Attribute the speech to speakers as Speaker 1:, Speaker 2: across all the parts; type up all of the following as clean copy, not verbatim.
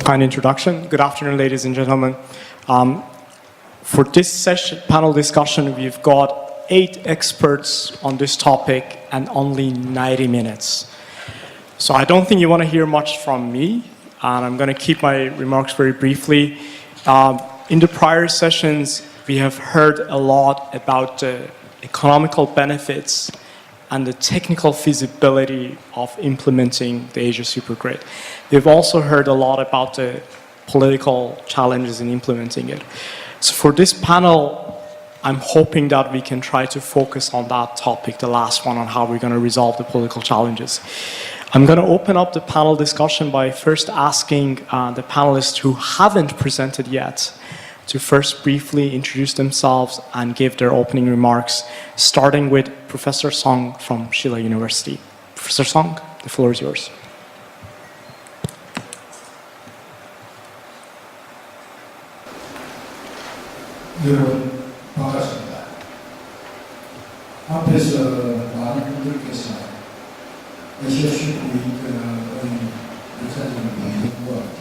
Speaker 1: Kind introduction. Good afternoon, ladies and gentlemen. For this session, panel discussion, we've got 8 experts on this topic and only 90 minutes. So I don't think you want to hear much from me, and I'm going to keep my remarks very briefly. In the prior sessions, we have heard a lot about the economical benefits and the technical feasibility of implementing the Asia Supergrid. We've also heard a lot about the political challenges in implementing it. So for this panel, I'm hoping that we can try to focus on that topic, the last one, on how we're going to resolve the political challenges. I'm going to open up the panel discussion by first asking the panelists who haven't presented yet to first briefly introduce themselves and give their opening remarks, starting with Professor Song from Shilla University. Professor Song, the floor is yours.
Speaker 2: 여러분 반갑습니다. 앞에서 많은 분들께서 아시아 슈퍼위크의 역사적인 배경과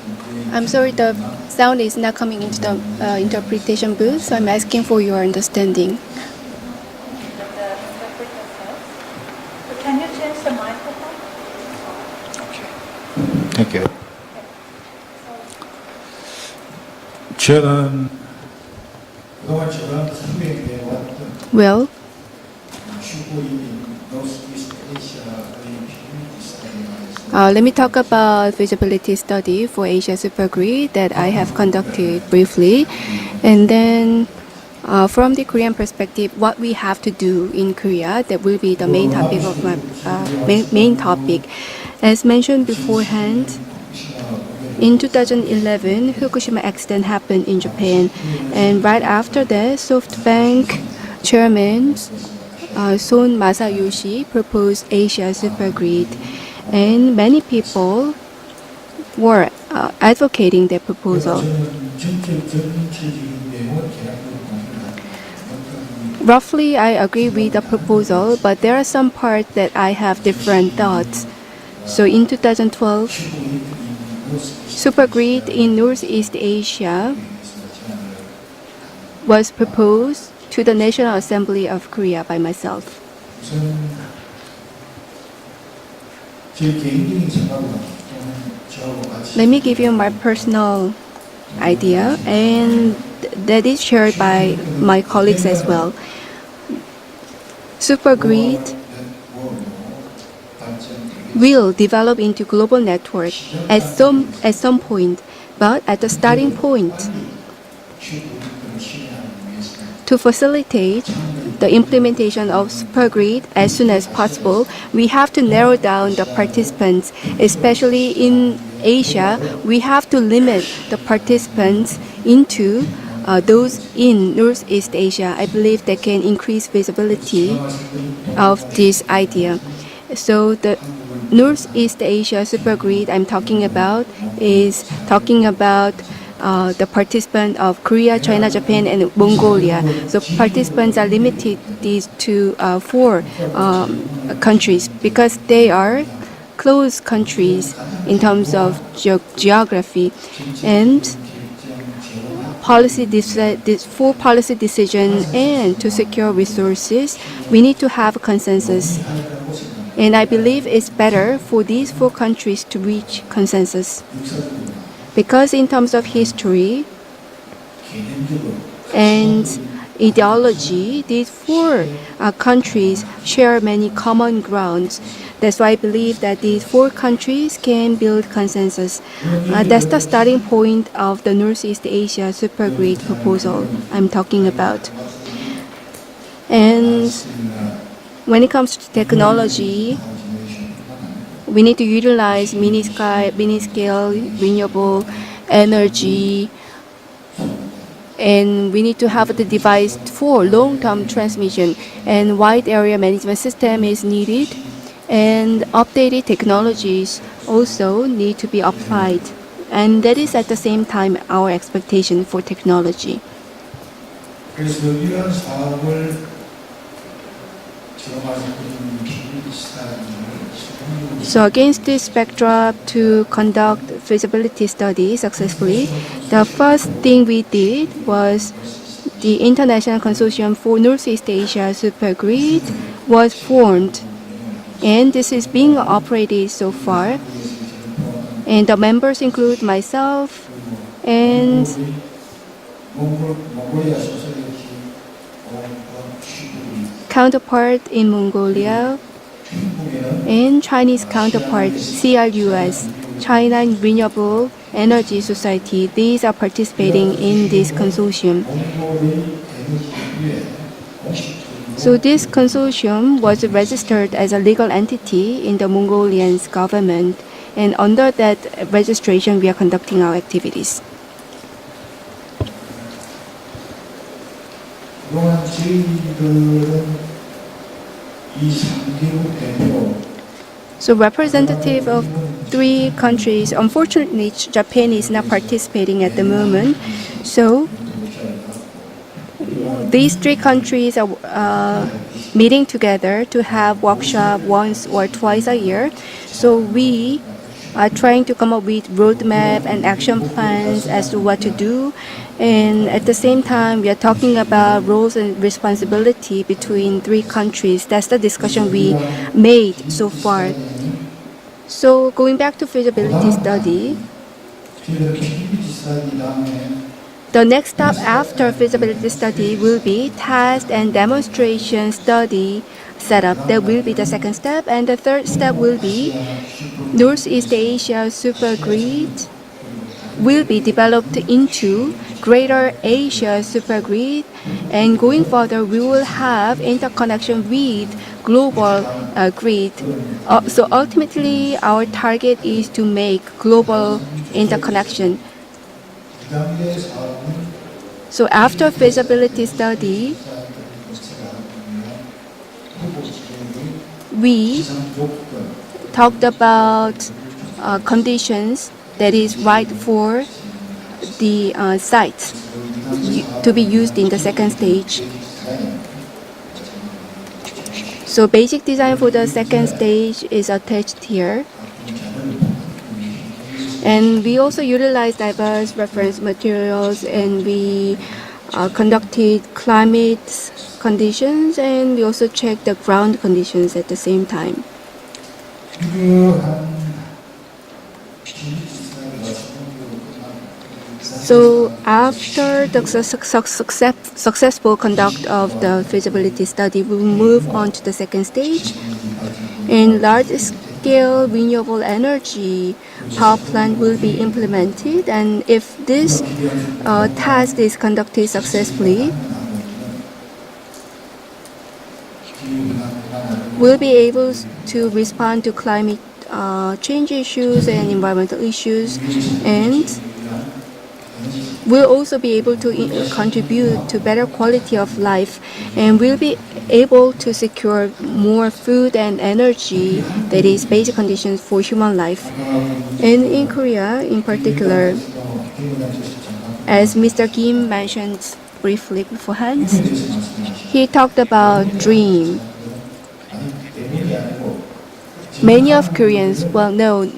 Speaker 3: I'm sorry, the sound is not coming into the interpretation booth, so I'm asking for your understanding.
Speaker 4: Can you change the microphone?
Speaker 2: Okay. Thank you. 저는 그동안 저랑 선배에 왔던
Speaker 3: Well,
Speaker 2: 슈퍼위크 노스이스트 아시아의 피라미드 스타일에
Speaker 3: let me talk about feasibility study for Asia Supergrid that I have conducted briefly. And then from the Korean perspective, what we have to do in Korea, that will be the main topic of my main topic. As mentioned beforehand, in 2011, Fukushima accident happened in Japan, and right after that, SoftBank chairman Son Masayoshi proposed Asia Supergrid, and many people were advocating their proposal. Roughly, I agree with the proposal, but there are some parts that I have different thoughts. So in 2012, Supergrid in Northeast Asia was proposed to the National Assembly of Korea by myself. Let me give you my personal idea, and that is shared by my colleagues as well. Supergrid will develop into global network at some point, but at the starting point, to facilitate the implementation of Supergrid as soon as possible, we have to narrow down the participants, especially in Asia. We have to limit the participants into those in Northeast Asia. I believe that can increase visibility of this idea. So the Northeast Asia Supergrid I'm talking about is talking about the participants of Korea, China, Japan, and Mongolia. So participants are limited these to 4 countries because they are close countries in terms of geography. And for policy decision and to secure resources, we need to have a consensus. And I believe it's better for these 4 countries to reach consensus. Because in terms of history and ideology, these 4 countries share many common grounds. That's why I believe that these 4 countries can build consensus. That's the starting point of the Northeast Asia Supergrid proposal I'm talking about. And when it comes to technology, we need to utilize mini-scale renewable energy, and we need to have the device for long-term transmission, and wide area management system is needed, and updated technologies also need to be applied. And that is at the same time our expectation for technology.
Speaker 2: 그래서 이러한 사업을 제가 말씀드린 비밀 스타일을
Speaker 3: So against this backdrop, to conduct feasibility study successfully, the first thing we did was the International Consortium for Northeast Asia Supergrid was formed, and this is being operated so far. And the members include myself and
Speaker 2: 몽골리아 소설리티 슈퍼그리드
Speaker 3: counterpart in Mongolia
Speaker 2: 중국에는
Speaker 3: and Chinese counterpart CRUS, China Renewable Energy Society. These are participating in this consortium.
Speaker 2: 몽골의 에너지위에 공식
Speaker 3: So this consortium was registered as a legal entity in the Mongolian government, and under that registration we are conducting our activities.
Speaker 2: 그동안 저희들은 이 3개국 대표
Speaker 3: So representative of 3 countries, unfortunately Japan is not participating at the moment. So these 3 countries are meeting together to have workshop once or twice a year. So we are trying to come up with roadmap and action plans as to what to do. And at the same time, we are talking about roles and responsibility between 3 countries. That's the discussion we made so far. So going back to feasibility study,
Speaker 2: 저희들 피비지 스타디 다음에
Speaker 3: the next step after feasibility study will be test and demonstration study setup. That will be the second step. And the third step will be Northeast Asia Supergrid will be developed into Greater Asia Supergrid, and going further we will have interconnection with global grid. So ultimately our target is to make global interconnection.
Speaker 2: 2단계 사업은
Speaker 3: So after feasibility study,
Speaker 2: 후보 지역의
Speaker 3: we
Speaker 2: 기상 조건
Speaker 3: talked about conditions that is right for the site to be used in the second stage. So basic design for the second stage is attached here. And we also utilized diverse reference materials, and we conducted climate conditions, and we also checked the ground conditions at the same time.
Speaker 2: 이러한 피비지 스타디가 성공적으로 끝나면
Speaker 3: So after the successful conduct of the feasibility study, we will move on to the second stage. And large-scale renewable energy power plant will be implemented. And if this task is conducted successfully, we'll be able to respond to climate change issues and environmental issues, and we'll also be able to contribute to better quality of life, and we'll be able to secure more food and energy, that is basic conditions for human life. And in Korea in particular, as Mr. Kim mentioned briefly beforehand, he talked about dream. Many of Koreans, well, no,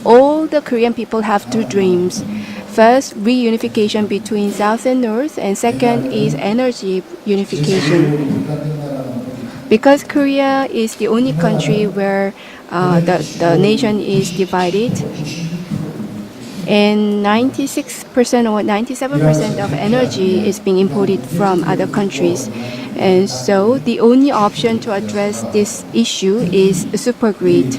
Speaker 3: all the Korean people have 2 dreams. First, reunification between South and North, and second is energy unification. Because Korea is the only country where the nation is divided, and 96% or 97% of energy is being imported from other countries. And so the only option to address this issue is a supergrid.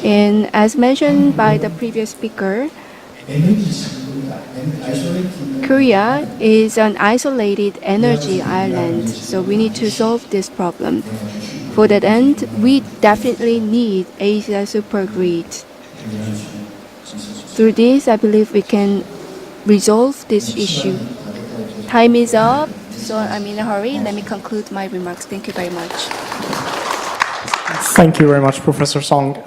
Speaker 3: And as mentioned by the previous speaker, Korea is an isolated energy island, so we need to solve this problem. For that end, we definitely need Asia Supergrid. Through this, I believe we can resolve this issue. Time is up, so I'm in a hurry. Let me conclude my remarks. Thank you very much.
Speaker 1: Thank you very much, Professor Song.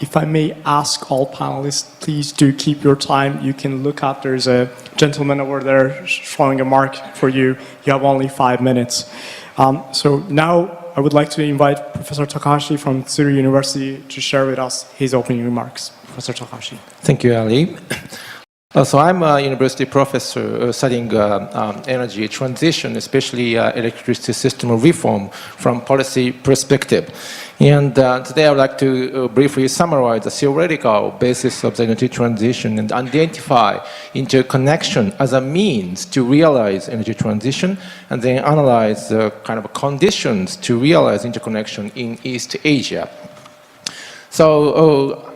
Speaker 1: If I may ask all panelists, please do keep your time. You can look up, there's a gentleman over there showing a mark for you. You have only 5 minutes. So now I would like to invite Professor Takahashi from Tsuru University to share with us his opening remarks. Professor Takahashi.
Speaker 5: Thank you, Ali. So I'm a university professor studying energy transition, especially electricity system reform from policy perspective. And today I would like to briefly summarize the theoretical basis of the energy transition and identify interconnection as a means to realize energy transition, and then analyze the kind of conditions to realize interconnection in East Asia. So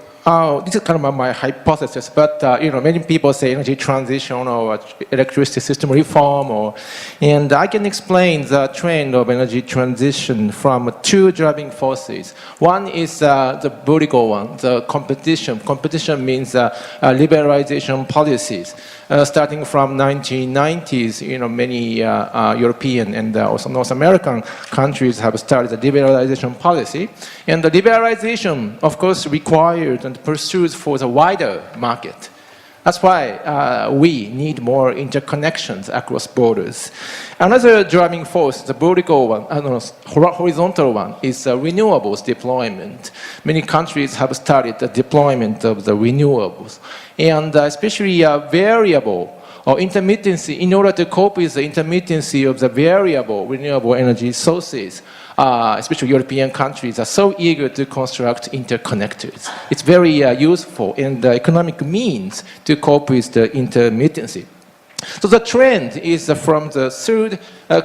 Speaker 5: this is kind of my hypothesis, but many people say energy transition or electricity system reform, and I can explain the trend of energy transition from two driving forces. One is the vertical one, the competition. Competition means liberalization policies. Starting from 1990s, many European and also North American countries have started the liberalization policy, and the liberalization, of course, required and pursues for the wider market. That's why we need more interconnections across borders. Another driving force, the vertical one, horizontal one, is renewables deployment. Many countries have started the deployment of the renewables, and especially variable or intermittency. In order to cope with the intermittency of the variable renewable energy sources, especially European countries are so eager to construct interconnectors. It's very useful and economic means to cope with the intermittency. So the trend is from the third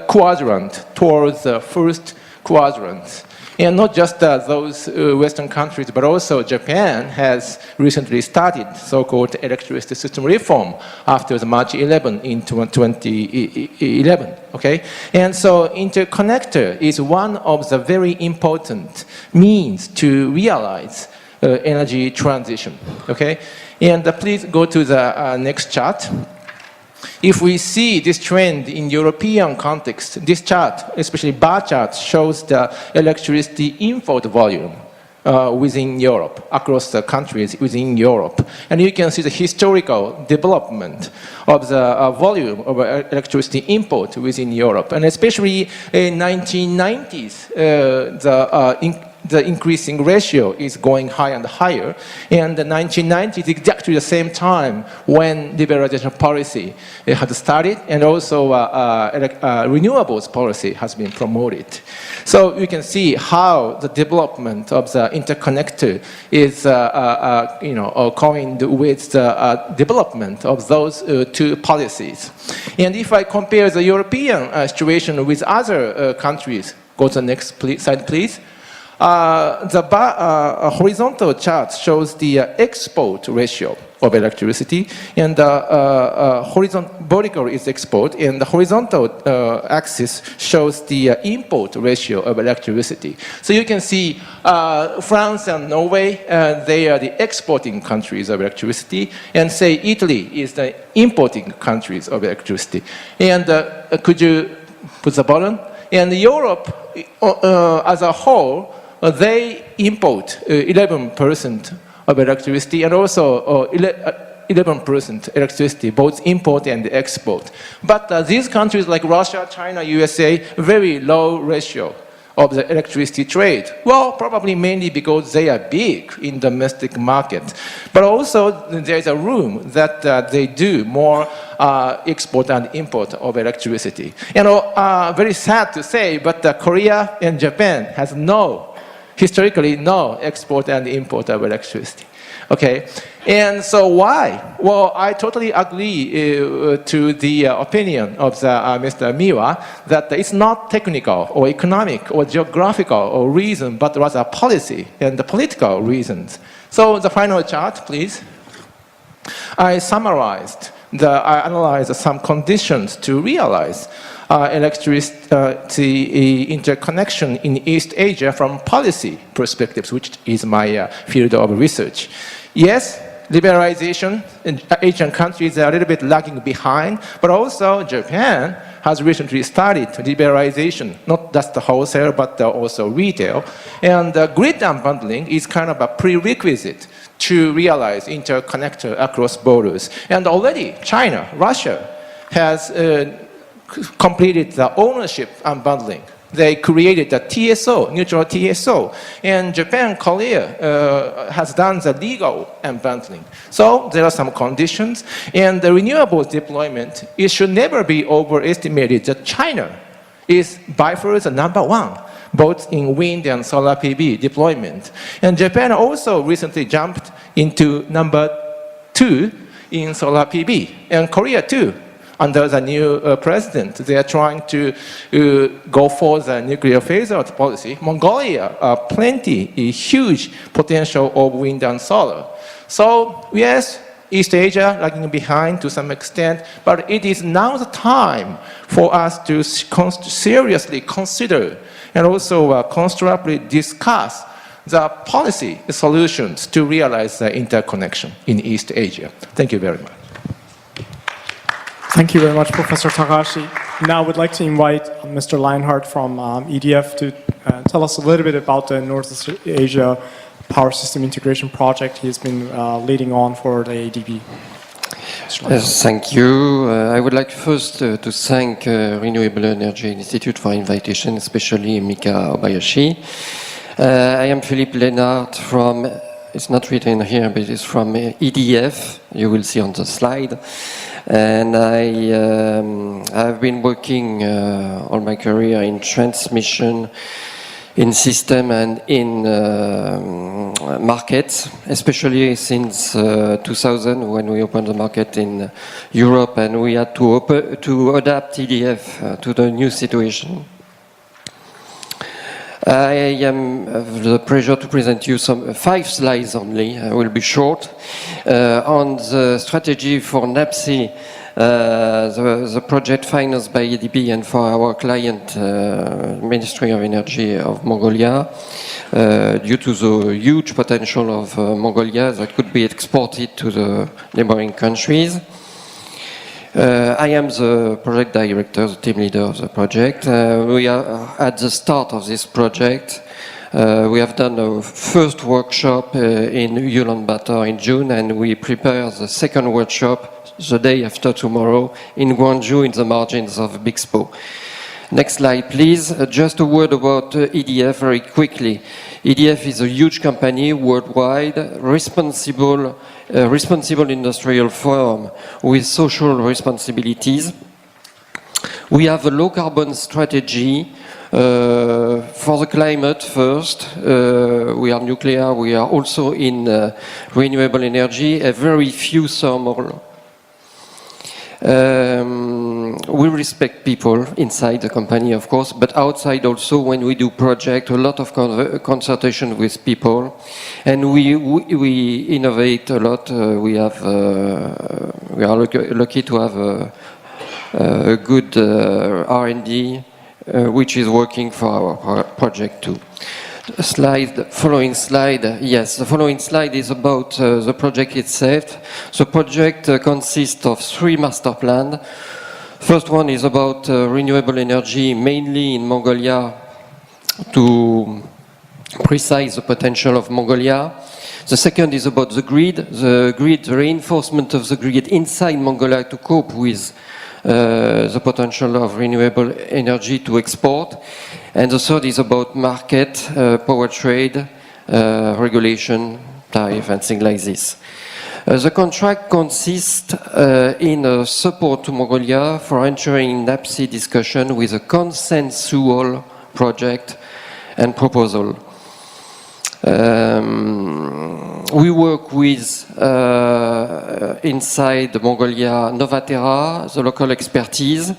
Speaker 5: quadrant towards the first quadrant. And not just those Western countries, but also Japan has recently started so-called electricity system reform after the March 11 in 2011. Okay, and so interconnector is one of the very important means to realize energy transition. Okay, and please go to the next chart. If we see this trend in European context, this chart, especially bar chart, shows the electricity import volume within Europe, across the countries within Europe. And you can see the historical development of the volume of electricity import within Europe. And especially in 1990s, the increasing ratio is going higher and higher. And the 1990s is exactly the same time when liberalization policy had started, and also renewables policy has been promoted. So you can see how the development of the interconnector is coined with the development of those two policies. And if I compare the European situation with other countries, go to the next slide, please. The horizontal chart shows the export ratio of electricity, and vertical is export, and the horizontal axis shows the import ratio of electricity. So you can see France and Norway, they are the exporting countries of electricity, and say Italy is the importing countries of electricity. And could you put the button? And Europe as a whole, they import 11% of electricity, and also 11% electricity, both import and export. But these countries like Russia, China, USA, very low ratio of the electricity trade. Well, probably mainly because they are big in domestic market. But also there is a room that they do more export and import of electricity. Very sad to say, but Korea and Japan has historically no export and import of electricity. Okay, and so why? Well, I totally agree to the opinion of Mr. Miwa that it's not technical or economic or geographical or reason, but rather policy and the political reasons. So the final chart, please. I analyzed some conditions to realize electricity interconnection in East Asia from policy perspectives, which is my field of research. Yes, liberalization in Asian countries are a little bit lagging behind, but also Japan has recently started liberalization, not just the wholesale, but also retail. And grid unbundling is kind of a prerequisite to realize interconnector across borders. And already China, Russia has completed the ownership unbundling they created a TSO, neutral TSO. And Japan, Korea has done the legal unbundling. So there are some conditions. And the renewables deployment, it should never be overestimated that China is by far the number one, both in wind and solar PV deployment. And Japan also recently jumped into number 2 in solar PV. And Korea too. Under the new president, they are trying to go for the nuclear phase-out policy. Mongolia, plenty, a huge potential of wind and solar. So yes, East Asia lagging behind to some extent, but it is now the time for us to seriously consider and also constructively discuss the policy solutions to realize the interconnection in East Asia. Thank you very much.
Speaker 1: Thank you very much, Professor Takahashi. Now I would like to invite Mr. Leinhardt from EDF to tell us a little bit about the Northeast Asia Power System Integration Project he has been leading on for the ADB.
Speaker 6: Yes, thank you. I would like first to thank Renewable Energy Institute for invitation, especially Mika Obayashi. I am Philippe Leinhardt from, it's not written here, but it's from EDF, you will see on the slide. And I've been working all my career in transmission, in system and in markets, especially since 2000 when we opened the market in Europe and we had to adapt EDF to the new situation. I have the pleasure to present you some 5 slides only, I will be short, on the strategy for NAPSI, the project financed by EDB and for our client, Ministry of Energy of Mongolia, due to the huge potential of Mongolia that could be exported to the neighboring countries. I am the project director, the team leader of the project. We are at the start of this project. We have done a first workshop in Ulaanbaatar in June, and we prepare the second workshop the day after tomorrow in Gwangju in the margins of Bixpo. Next slide, please. Just a word about EDF very quickly. EDF is a huge company worldwide, responsible industrial firm with social responsibilities. We have a low carbon strategy for the climate first. We are nuclear, we are also in renewable energy, a very few thermal. We respect people inside the company, of course, but outside also when we do project, a lot of consultation with people, and we innovate a lot. We are lucky to have a good R&D, which is working for our project too. Following slide, yes, the following slide is about the project itself. The project consists of 3 master plans. First one is about renewable energy, mainly in Mongolia, to precise the potential of Mongolia. The second is about the reinforcement of the grid inside Mongolia to cope with the potential of renewable energy to export. And the third is about market, power trade, regulation, tariff, and things like this. The contract consists in a support to Mongolia for entering NAPSI discussion with a consensual project and proposal. We work with, inside Mongolia, Novaterra, the local expertise.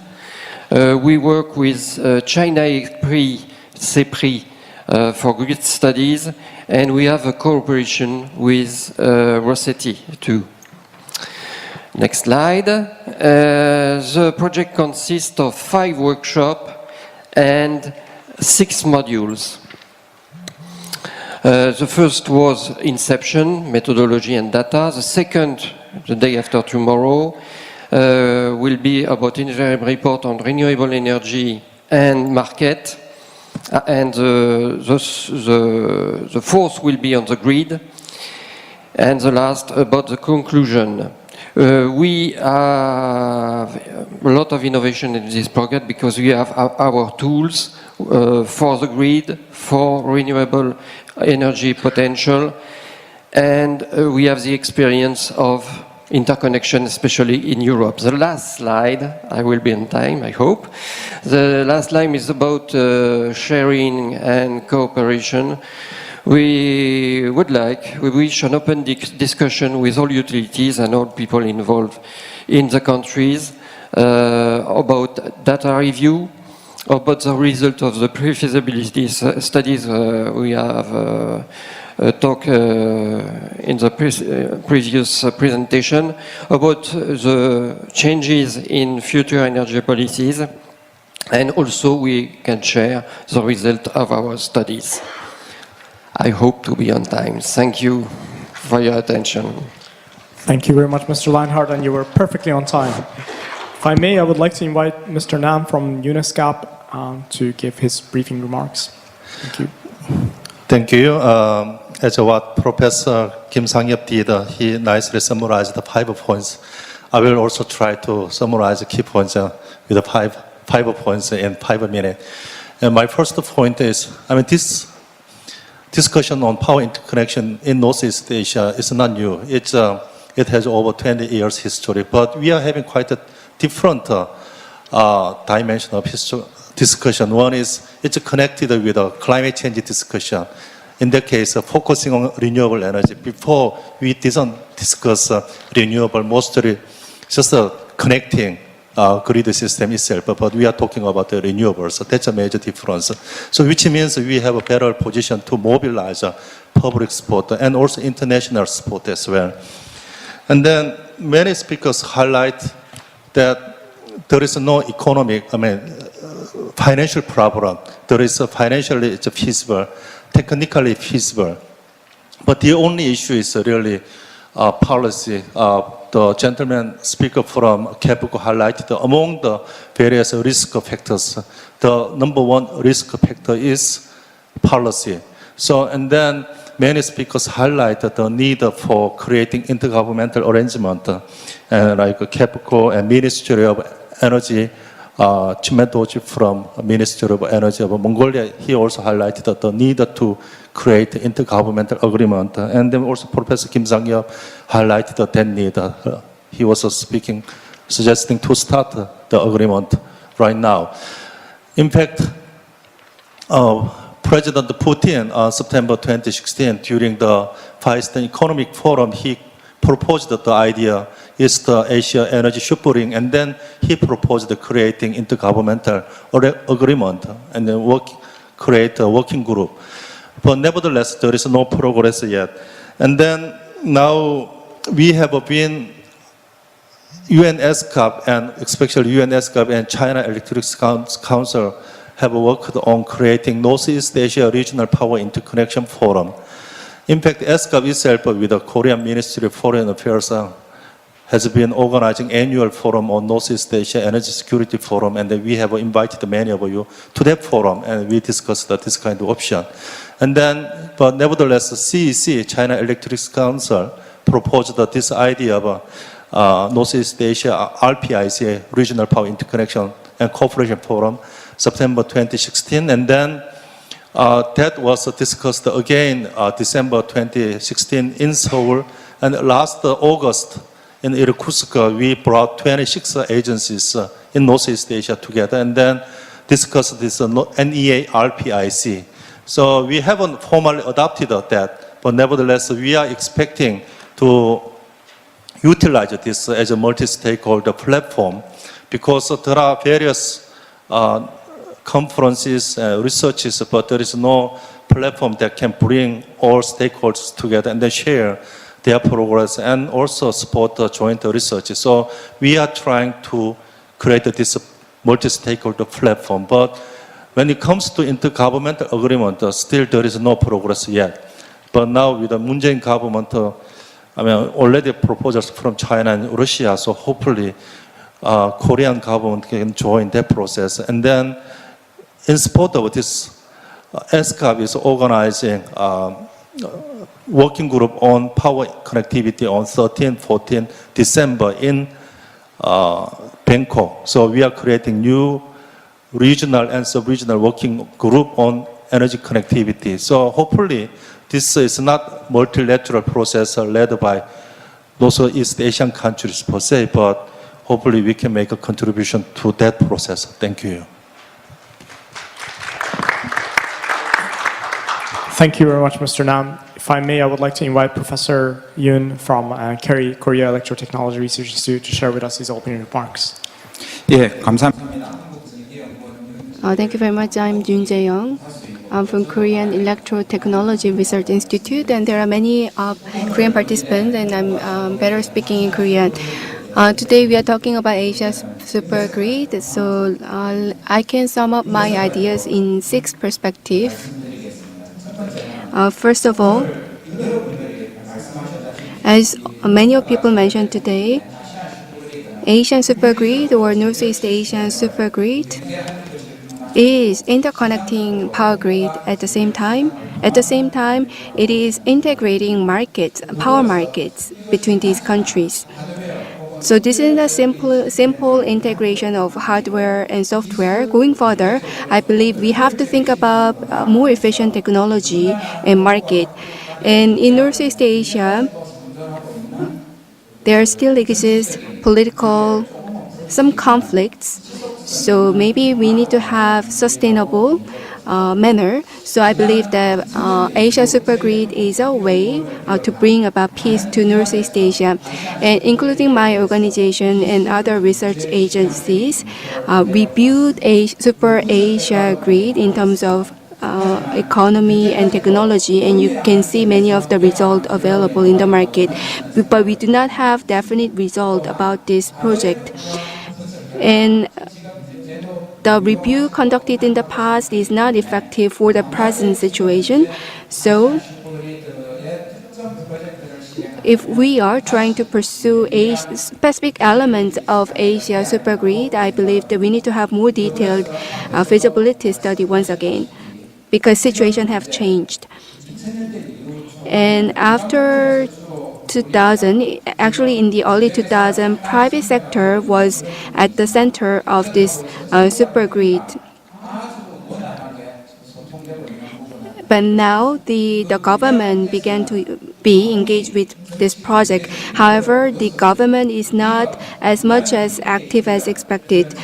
Speaker 6: We work with China CEPRI for grid studies, and we have a cooperation with Rosetti too. Next slide. The project consists of 5 workshops and 6 modules. The first was Inception, methodology and data. The second, the day after tomorrow, will be about interim report on renewable energy and market. And the fourth will be on the grid. And the last about the conclusion. We have a lot of innovation in this project because we have our tools for the grid, for renewable energy potential, and we have the experience of interconnection, especially in Europe. The last slide, I will be on time, I hope. The last slide is about sharing and cooperation. We wish an open discussion with all utilities and all people involved in the countries about data review, about the result of the pre-feasibility studies we have talked in the previous presentation, about the changes in future energy policies, and also we can share the result of our studies. I hope to be on time. Thank you for your attention.
Speaker 1: Thank you very much, Mr. Leinhardt, and you were perfectly on time. If I may, I would like to invite Mr. Nam from UNESCAP to give his briefing remarks. Thank you.
Speaker 7: Thank you. As what Professor Kim Sang-yeop did, he nicely summarized the 5 points. I will also try to summarize the key points with the five points in 5 minutes. And my first point is, this discussion on power interconnection in Northeast Asia is not new. It has over 20 years history, but we are having quite a different dimension of discussion. One is it's connected with a climate change discussion. In that case, focusing on renewable energy. Before, we didn't discuss renewable, mostly just connecting grid system itself, but we are talking about the renewables. So that's a major difference. So which means we have a better position to mobilize public support and also international support as well. And then many speakers highlight that there is no financial problem. There is financially it's feasible, technically feasible. But the only issue is really policy. The gentleman speaker from KEPCO highlighted among the various risk factors, the number one risk factor is policy. So, and then many speakers highlighted the need for creating intergovernmental arrangement, like KEPCO and Ministry of Energy, Chime Do-ji from Ministry of Energy of Mongolia, he also highlighted the need to create intergovernmental agreement. And then also Professor Kim Sang-yeop highlighted that need. He was suggesting to start the agreement right now. In fact, President Putin on September 2016, during the Far Eastern Economic Forum, he proposed the idea is the Asia Energy Superring, and then he proposed creating intergovernmental agreement and then create a working group. But nevertheless, there is no progress yet. And then now we have been UNESCAP and especially UNESCAP and China Electric Council have worked on creating Northeast Asia Regional Power Interconnection Forum. In fact, ESCAP itself with the Korean Ministry of Foreign Affairs has been organizing annual forum on Northeast Asia Energy Security Forum, and we have invited many of you to that forum, and we discussed this kind of option. And then, but nevertheless, CEC, China Electric Council, proposed this idea of Northeast Asia RPIC, Regional Power Interconnection and Cooperation Forum, September 2016, and then that was discussed again December 2016 in Seoul, and last August in Irkutsk, we brought 26 agencies in Northeast Asia together and then discussed this NEA RPIC. So we haven't formally adopted that, but nevertheless, we are expecting to utilize this as a multi-stakeholder platform because there are various conferences, researches, but there is no platform that can bring all stakeholders together and then share their progress and also support the joint research. So we are trying to create this multi-stakeholder platform. But when it comes to intergovernmental agreement, still there is no progress yet. But now with the Moon Jae-in government, already proposals from China and Russia, so hopefully Korean government can join that process. And then in support of this, ESCAP is organizing working group on power connectivity on 13, 14 December in Bangkok. So we are creating new regional and sub-regional working group on energy connectivity. So hopefully this is not multilateral process led by those East Asian countries per se, but hopefully we can make a contribution to that process. Thank you.
Speaker 1: Thank you very much, Mr. Nam. If I may, I would like to invite Professor Yoon from Korea Electrotechnology Research Institute to share with us his opening remarks.
Speaker 8: 예, 감사합니다.
Speaker 3: Thank you very much. I'm Jun Jae-young. I'm from Korean Electrotechnology Research Institute, and there are many Korean participants, and I'm better speaking in Korean. Today we are talking about Asia's supergrid, so I can sum up my ideas in 6 perspectives. First of all, as many of people mentioned today, Asian supergrid or Northeast Asian supergrid is interconnecting power grid at the same time. At the same time, it is integrating markets, power markets between these countries. So this is a simple integration of hardware and software. Going further, I believe we have to think about more efficient technology and market. And in Northeast Asia, there still exists some conflicts. So maybe we need to have sustainable manner. So I believe that Asia Supergrid is a way to bring about peace to Northeast Asia. And including my organization and other research agencies, we built a Super Asia grid in terms of economy and technology, and you can see many of the results available in the market. But we do not have definite result about this project. And the review conducted in the past is not effective for the present situation. So, if we are trying to pursue specific elements of Asia Supergrid, I believe that we need to have more detailed feasibility study once again, because situation have changed. And after 2000, actually in the early 2000, private sector was at the center of this supergrid. But now the government began to be engaged with this project. However, the government is not as much as active as expected,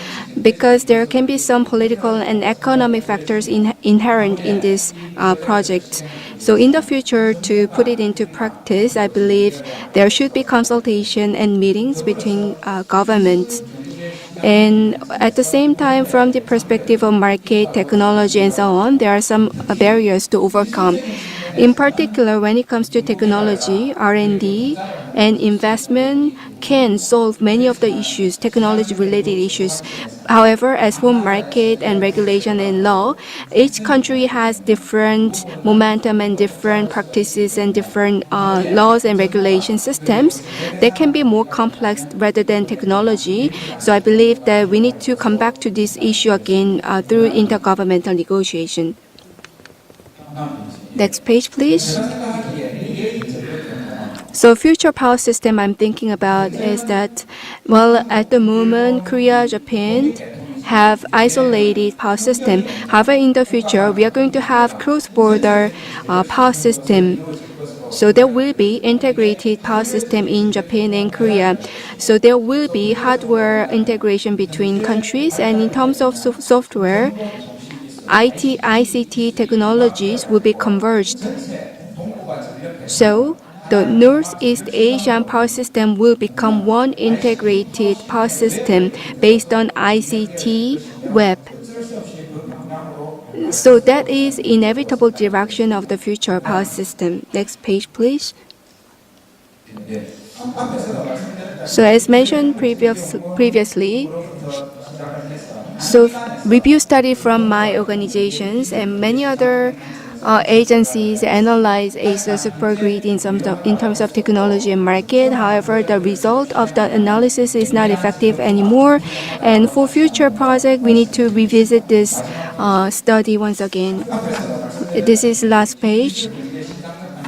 Speaker 3: because there can be some political and economic factors inherent in this project. So in the future, to put it into practice, I believe there should be consultation and meetings between governments. And at the same time, from the perspective of market, technology, and so on, there are some barriers to overcome. In particular, when it comes to technology, R&D, and investment can solve many of the issues, technology-related issues. However, as for market and regulation and law, each country has different momentum and different practices and different laws and regulation systems that can be more complex rather than technology. So I believe that we need to come back to this issue again through intergovernmental negotiation. Next page, please. So future power system I'm thinking about is that, well, at the moment, Korea, Japan have isolated power system. However, in the future, we are going to have cross-border power system. So there will be integrated power system in Japan and Korea. So there will be hardware integration between countries, and in terms of software, ICT technologies will be converged. So the Northeast Asian power system will become one integrated power system based on ICT web. So that is inevitable direction of the future power system. Next page, please. So as mentioned previously, so review study from my organizations and many other agencies analyze Asia Supergrid in terms of technology and market. However, the result of the analysis is not effective anymore. And for future project, we need to revisit this study once again. This is last page.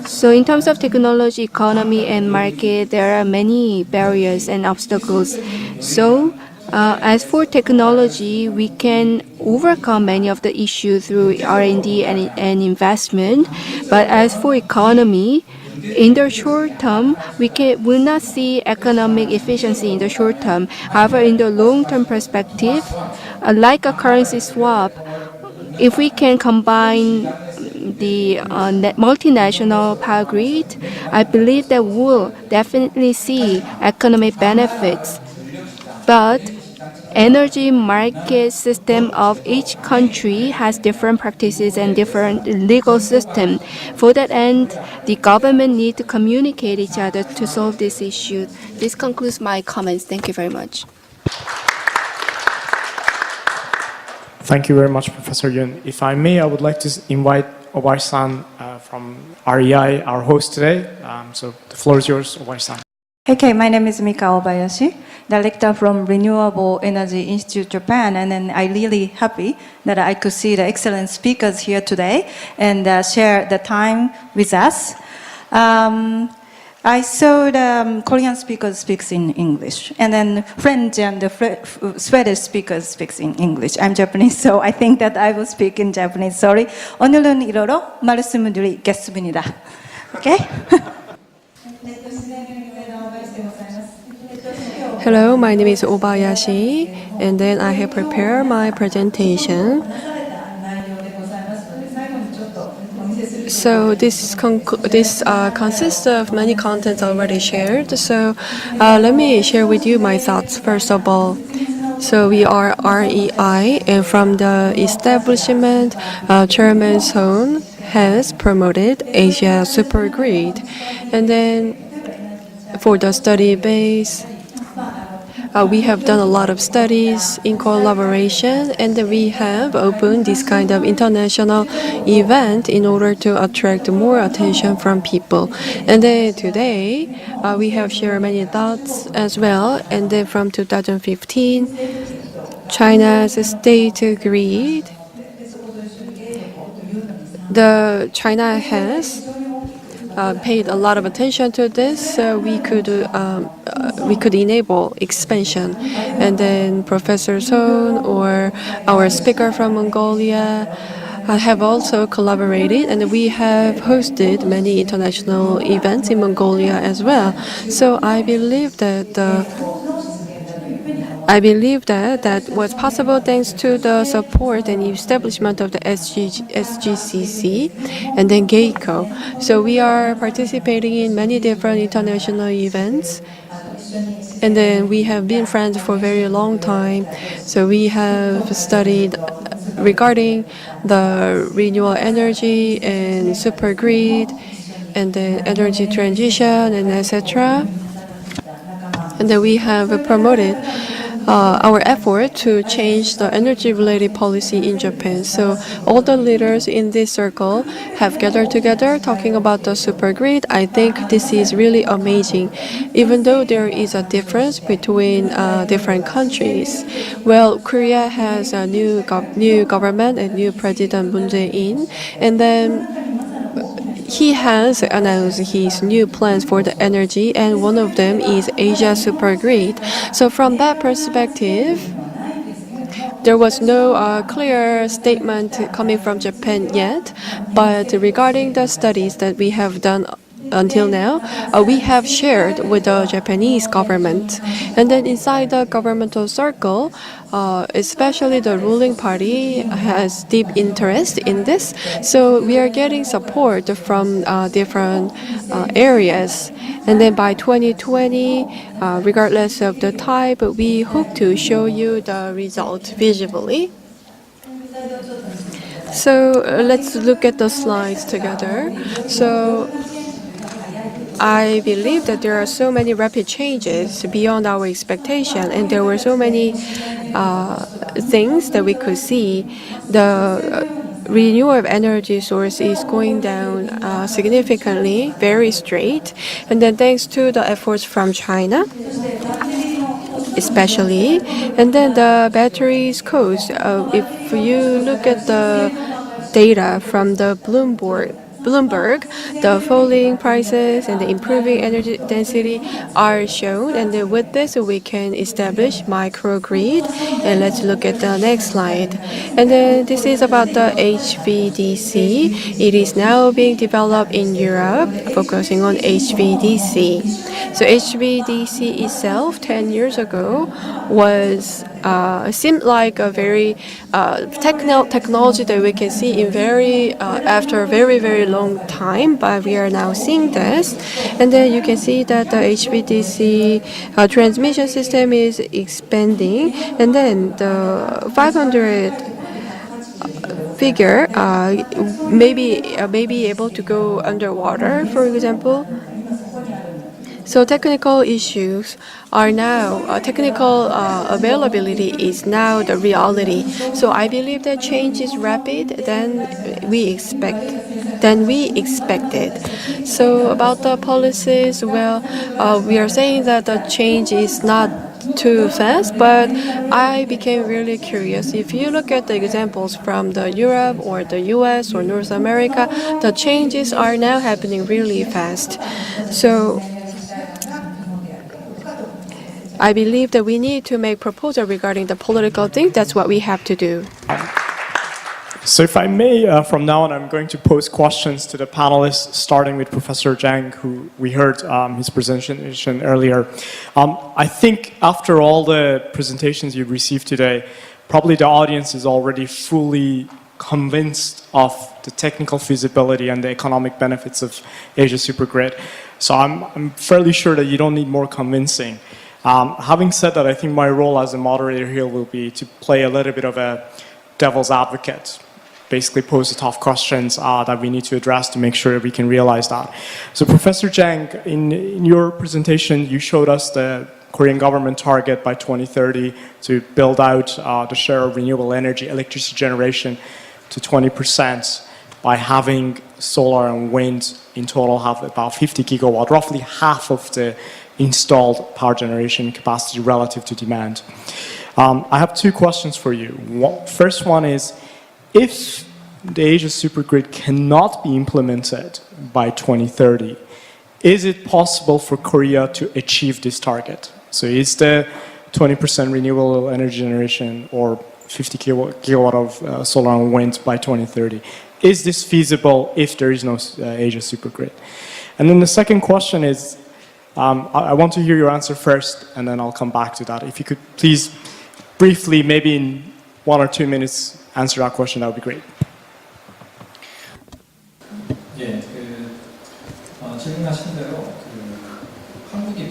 Speaker 3: So in terms of technology, economy, and market, there are many barriers and obstacles. So as for technology, we can overcome many of the issues through R&D and investment. But as for economy, in the short term, we will not see economic efficiency in the short term. However, in the long-term perspective, like a currency swap, if we can combine the multinational power grid, I believe that we'll definitely see economic benefits. But energy market system of each country has different practices and different legal system. For that end, the government need to communicate each other to solve this issue. This concludes my comments. Thank you very much.
Speaker 1: Thank you very much, Professor Yun. If I may, I would like to invite Obashi-san from REI, our host today. So the floor is yours, Obashi-san.
Speaker 9: Okay, my name is Mika Obayashi, director from Renewable Energy Institute Japan, and then I'm really happy that I could see the excellent speakers here today and share the time with us. I saw the Korean speakers speaks in English, and then French and the Swedish speakers speaks in English. I'm Japanese, so I think that I will speak in Japanese. Sorry. 오늘은 이러로 말씀드리겠습니다. Okay?
Speaker 10: Hello, my name is Obayashi, and then I have prepared my presentation. So this consists of many contents already shared. So let me share with you my thoughts first of all. So we are REI, and from the establishment, Chairman Son has promoted Asia Super Grid, and then for the study base. We have done a lot of studies in collaboration, and we have opened this kind of international event in order to attract more attention from people. And then today, we have shared many thoughts as well. And then from 2015, China's state grid, China has paid a lot of attention to this, so we could enable expansion. And then Professor Son or our speaker from Mongolia have also collaborated, and we have hosted many international events in Mongolia as well. So I believe that that was possible thanks to the support and establishment of the SGCC and then GEICO. So we are participating in many different international events. And then we have been friends for a very long time. So we have studied regarding the renewable energy and super grid and then energy transition and etc. And then we have promoted our effort to change the energy-related policy in Japan. So all the leaders in this circle have gathered together talking about the super grid. I think this is really amazing, even though there is a difference between different countries. Well, Korea has a new government and new President Moon Jae-in, and then he has announced his new plans for the energy, and one of them is Asia Super Grid. So from that perspective, there was no clear statement coming from Japan yet, but regarding the studies that we have done until now, we have shared with the Japanese government. And then inside the governmental circle, especially the ruling party has deep interest in this. So we are getting support from different areas. And then by 2020, regardless of the type, we hope to show you the result visually. So let's look at the slides together. So I believe that there are so many rapid changes beyond our expectation, and there were so many things that we could see. The renewable energy source is going down significantly, very straight, and then thanks to the efforts from China, especially, and then the batteries cost. If you look at the data from the Bloomberg Bloomberg, the falling prices and the improving energy density are shown. And then with this, we can establish microgrid. And let's look at the next slide. And then this is about the HVDC. It is now being developed in Europe, focusing on HVDC. So HVDC itself, 10 years ago, was seemed like a very technology that we can see in after a very long time, but we are now seeing this. And then you can see that the HVDC transmission system is expanding, and then the 500 figure may be able to go underwater, for example. So technical issues are now, technical availability is now the reality. So I believe that change is rapid than we expected. So about the policies, well, we are saying that the change is not too fast, but I became really curious. If you look at the examples from the Europe or the US or North America, the changes are now happening really fast. So I believe that we need to make proposal regarding the political thing. That's what we have to do.
Speaker 1: So if I may, from now on, I'm going to pose questions to the panelists, starting with Professor Zhang, who we heard his presentation earlier. I think after all the presentations you've received today, probably the audience is already fully convinced of the technical feasibility and the economic benefits of Asia Supergrid. So I'm fairly sure that you don't need more convincing. Having said that, I think my role as a moderator here will be to play a little bit of a devil's advocate, basically pose the tough questions that we need to address to make sure we can realize that. So Professor Zhang, in your presentation, you showed us the Korean government target by 2030 to build out the share of renewable energy, electricity generation to 20% by having solar and wind in total have about 50 gigawatt, roughly half of the installed power generation capacity relative to demand. I have two questions for you. First one is, if the Asia Supergrid cannot be implemented by 2030, is it possible for Korea to achieve this target? So is the 20% renewable energy generation or 50 gigawatt of solar and wind by 2030, is this feasible if there is no Asia Supergrid? And then the second question is, I want to hear your answer first, and then I'll come back to that. If you could please briefly, maybe in 1 or 2 minutes, answer that question, that would be great.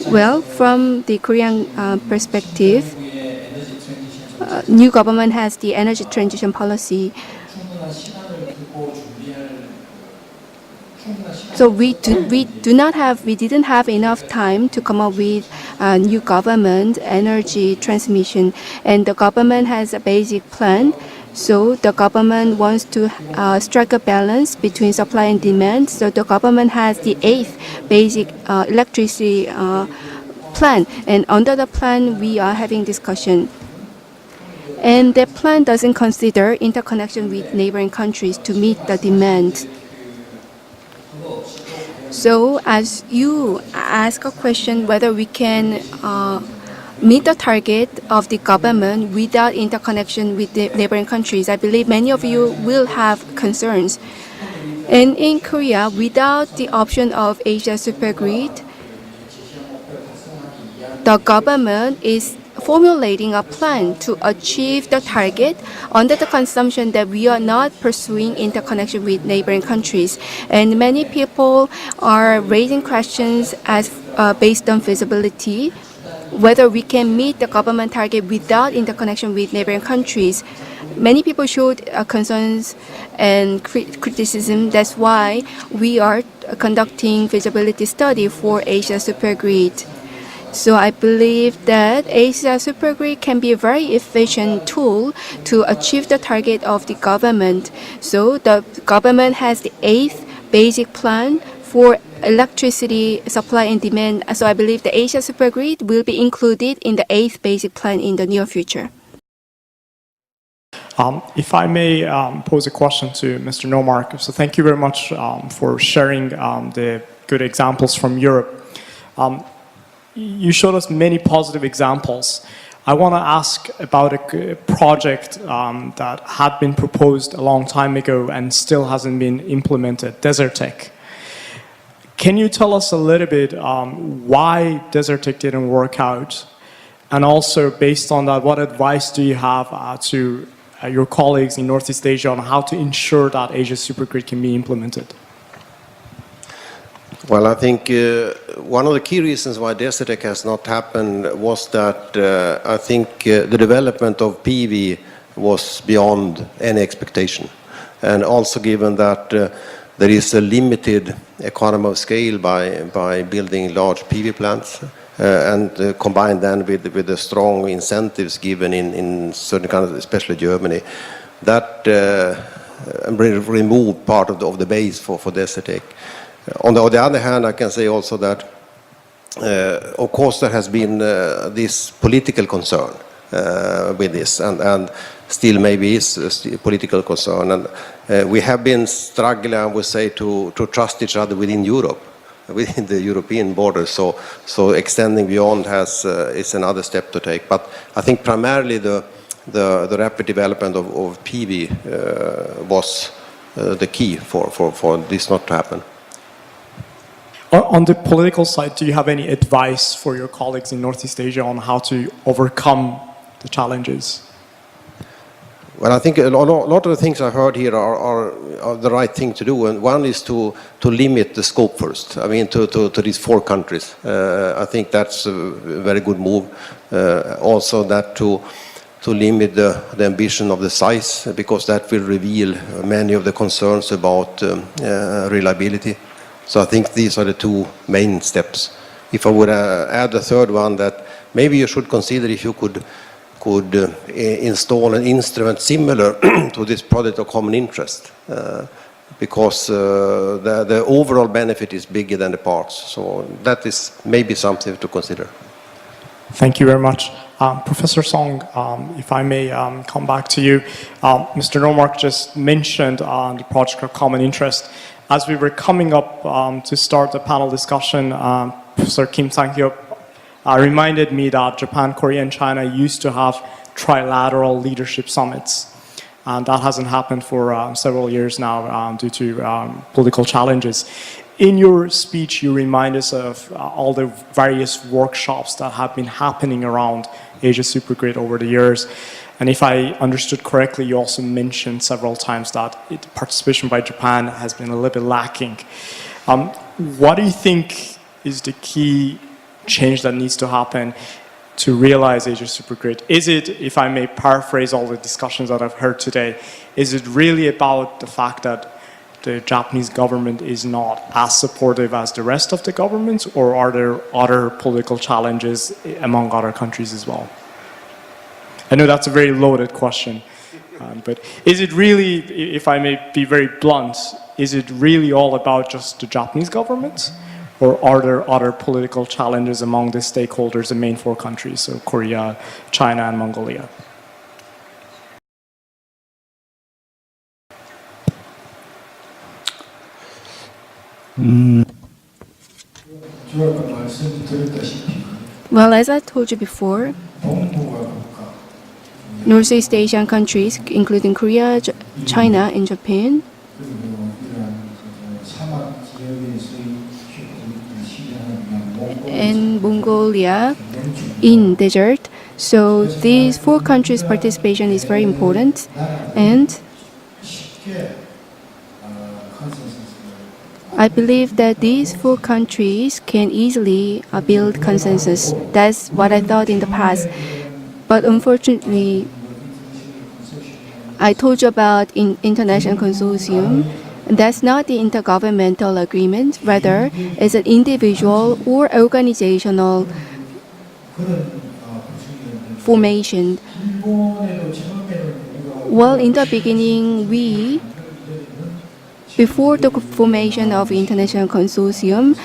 Speaker 3: Well, from the Korean perspective, new government has the energy transition policy. So we didn't have enough time to come up with a new government energy transmission, and the government has a basic plan. So the government wants to strike a balance between supply and demand. So the government has the 8th basic electricity plan, and under the plan we are having discussion. And the plan doesn't consider interconnection with neighboring countries to meet the demand. So as you ask a question whether we can meet the target of the government without interconnection with the neighboring countries, I believe many of you will have concerns. And in Korea, without the option of Asia Supergrid, the government is formulating a plan to achieve the target under the consumption that we are not pursuing interconnection with neighboring countries. And many people are raising questions as based on feasibility, whether we can meet the government target without interconnection with neighboring countries. Many people showed concerns and criticism. That's why we are conducting feasibility study for Asia Supergrid. So I believe that Asia Supergrid can be a very efficient tool to achieve the target of the government. So the government has the 8th basic plan for electricity supply and demand. So I believe the Asia Supergrid will be included in the 8th basic plan in the near future.
Speaker 1: If I may pose a question to Mr. Nomark. So thank you very much for sharing the good examples from Europe. You showed us many positive examples. I want to ask about a project that had been proposed a long time ago and still hasn't been implemented, Desertec. Can you tell us a little bit why Desertec didn't work out? And also, based on that, what advice do you have to your colleagues in Northeast Asia on how to ensure that Asia Supergrid can be implemented?
Speaker 11: Well, I think one of the key reasons why Desertec has not happened was that I think the development of PV was beyond any expectation. And also given that there is a limited economy of scale by building large PV plants and combined then with the strong incentives given in certain countries, especially Germany, that removed part of the base for Desertec. On the other hand, I can say also that, of course, there has been this political concern with this, and still maybe is a political concern. And we have been struggling, I would say, to trust each other within Europe, within the European borders. So extending beyond is another step to take. But I think primarily the rapid development of PV was the key for this not to happen.
Speaker 1: On the political side, do you have any advice for your colleagues in Northeast Asia on how to overcome the challenges?
Speaker 11: Well, I think a lot of the things I heard here are the right thing to do, and one is to limit the scope first. I mean, to these 4 countries. I think that's a very good move. Also, that to limit the ambition of the size, because that will reveal many of the concerns about reliability. So I think these are the 2 main steps. If I would add a third one, that maybe you should consider if you could install an instrument similar to this project of common interest, because the overall benefit is bigger than the parts. So that is maybe something to consider.
Speaker 1: Thank you very much. Professor Song, if I may come back to you. Mr. Nomark just mentioned the project of common interest. As we were coming up to start the panel discussion, Professor Kim Sang-hyuk reminded me that Japan, Korea, and China used to have trilateral leadership summits. And that hasn't happened for several years now due to political challenges. In your speech, you remind us of all the various workshops that have been happening around Asia Supergrid over the years. And if I understood correctly, you also mentioned several times that participation by Japan has been a little bit lacking. What do you think is the key change that needs to happen to realize Asia Supergrid? Is it, if I may paraphrase all the discussions that I've heard today, is it really about the fact that the Japanese government is not as supportive as the rest of the governments, or are there other political challenges among other countries as well? I know that's a very loaded question, but is it really, if I may be very blunt, is it really all about just the Japanese government? Or are there other political challenges among the stakeholders, the main 4 countries, so Korea, China, and Mongolia?
Speaker 3: Well, as I told you before, Northeast Asian countries, including Korea, China, and Japan, and Mongolia in desert. So these 4 countries' participation is very important, and I believe that these 4 countries can easily build consensus. That's what I thought in the past. But unfortunately, I told you about international consortium. That's not the intergovernmental agreement. Rather, it's an individual or organizational formation. Well, in the beginning, before the formation of international consortium,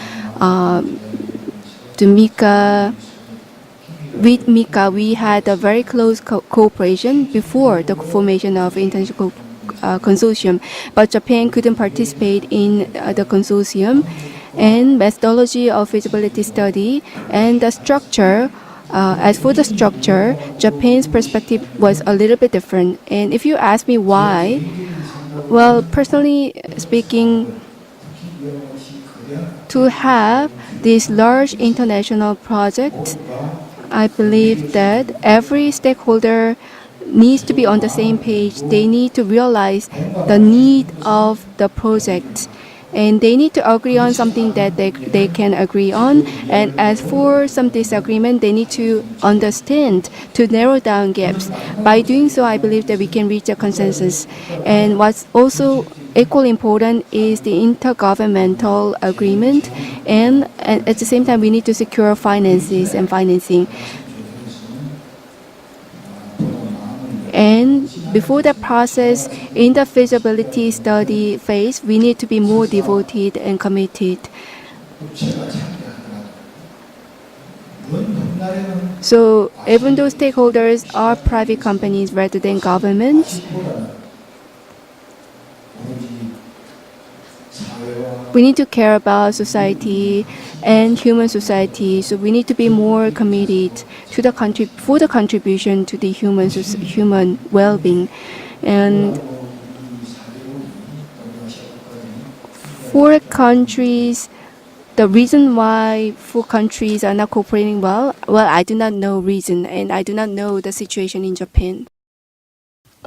Speaker 3: the MICA with MICA, we had a very close cooperation before the formation of international consortium, but Japan couldn't participate in the consortium. And methodology of feasibility study and the structure. As for the structure, Japan's perspective was a little bit different. And if you ask me why, well, personally speaking, to have this large international project, I believe that every stakeholder needs to be on the same page. They need to realize the need of the project. And they need to agree on something that they can agree on. And as for some disagreement, they need to understand to narrow down gaps. By doing so, I believe that we can reach a consensus. And what's also equally important is the intergovernmental agreement. And at the same time, we need to secure finances and financing. And before that process, in the feasibility study phase, we need to be more devoted and committed. So even though stakeholders are private companies rather than governments, we need to care about society and human society. So we need to be more committed to the for the contribution to the human well-being. And for countries, the reason why 4 countries are not cooperating well, I do not know reason, and I do not know the situation in Japan.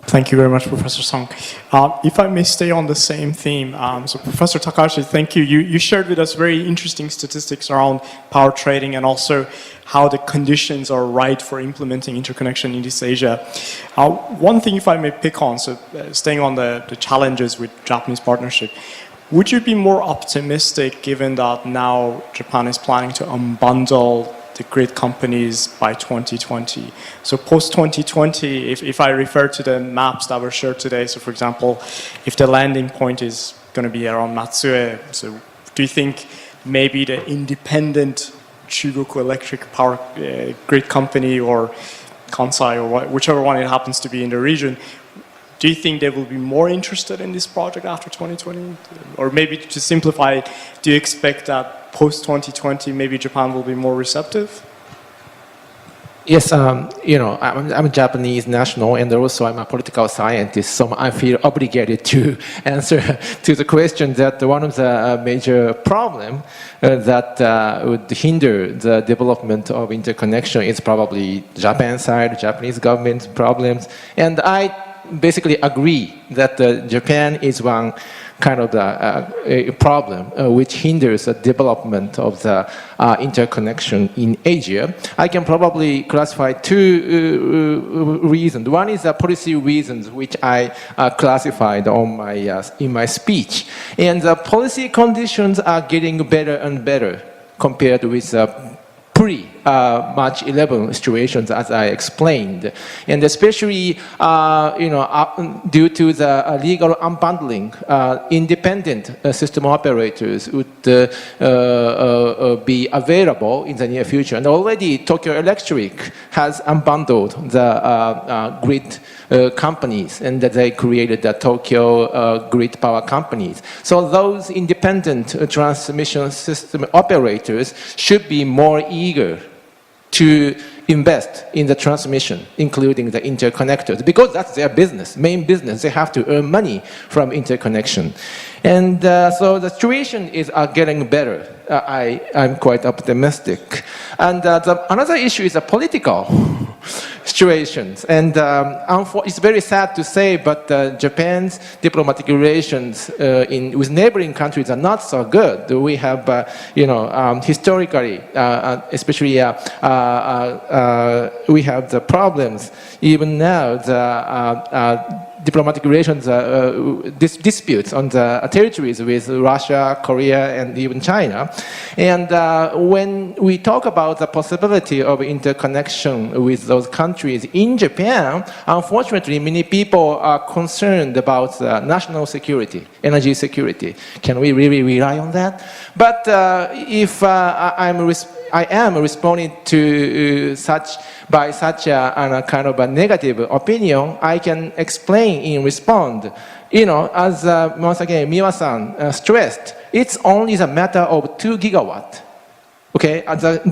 Speaker 1: Thank you very much, Professor Song. If I may stay on the same theme, so Professor Takahashi, thank you. You shared with us very interesting statistics around power trading and also how the conditions are right for implementing interconnection in East Asia. One thing, if I may pick on, so staying on the challenges with Japanese partnership, would you be more optimistic given that now Japan is planning to unbundle the grid companies by 2020. So post 2020, if I refer to the maps that were shared today, so for example, if the landing point is going to be around Matsue, so do you think maybe the independent Chugoku Electric Power Grid Company or Kansai or whichever one it happens to be in the region, do you think they will be more interested in this project after 2020? Or maybe to simplify it, do you expect that post-2020 maybe Japan will be more receptive?
Speaker 5: Yes, I'm a Japanese national and also I'm a political scientist, so I feel obligated to answer to the question that one of the major problems that would hinder the development of interconnection is probably Japan side, Japanese government problems. And I basically agree that Japan is one kind of a problem which hinders the development of the interconnection in Asia. I can probably classify 2 reasons. One is the policy reasons, which I classified on in my speech. And the policy conditions are getting better and better compared with pre-March 11 situations, as I explained, and especially due to the legal unbundling, independent system operators would be available in the near future. And already Tokyo Electric has unbundled the grid companies, and that they created the Tokyo grid power companies. So those independent transmission system operators should be more eager to invest in the transmission, including the interconnectors, because that's their business, main business. They have to earn money from interconnection. And so the situation is getting better. I'm quite optimistic. And another issue is the political situations. And it's very sad to say, but Japan's diplomatic relations with neighboring countries are not so good. We have, historically, especially we have the problems. Even now, diplomatic relations disputes on the territories with Russia, Korea, and even China. And when we talk about the possibility of interconnection with those countries in Japan, unfortunately, many people are concerned about national security, energy security. Can we really rely on that? But if I am responding to such a kind of a negative opinion, I can explain in response. You know, as once again Miwa-san stressed, it's only a matter of 2 gigawatt. Okay,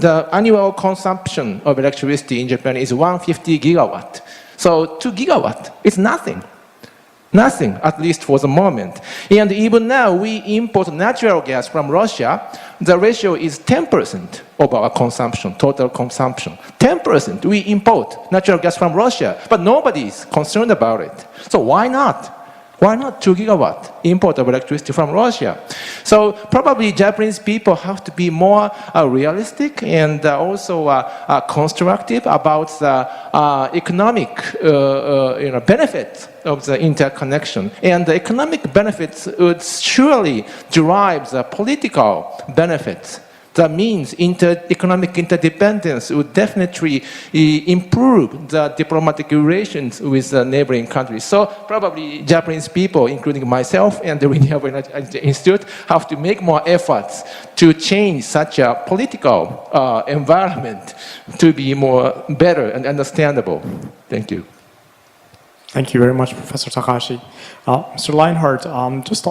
Speaker 5: the annual consumption of electricity in Japan is 150 gigawatt. So 2 gigawatt is nothing. Nothing, at least for the moment. And even now, we import natural gas from Russia. The ratio is 10% of our consumption, total consumption. 10% we import natural gas from Russia, but nobody is concerned about it. So why not? Why not 2 gigawatt import of electricity from Russia? So probably Japanese people have to be more realistic and also constructive about the economic benefits of the interconnection. And the economic benefits would surely derive the political benefits. That means economic interdependence would definitely improve the diplomatic relations with the neighboring countries. So probably Japanese people, including myself and the Renewable Energy Institute, have to make more efforts to change such a political environment to be more better and understandable. Thank you.
Speaker 1: Thank you very much, Professor Takahashi. Mr. Leinhardt, just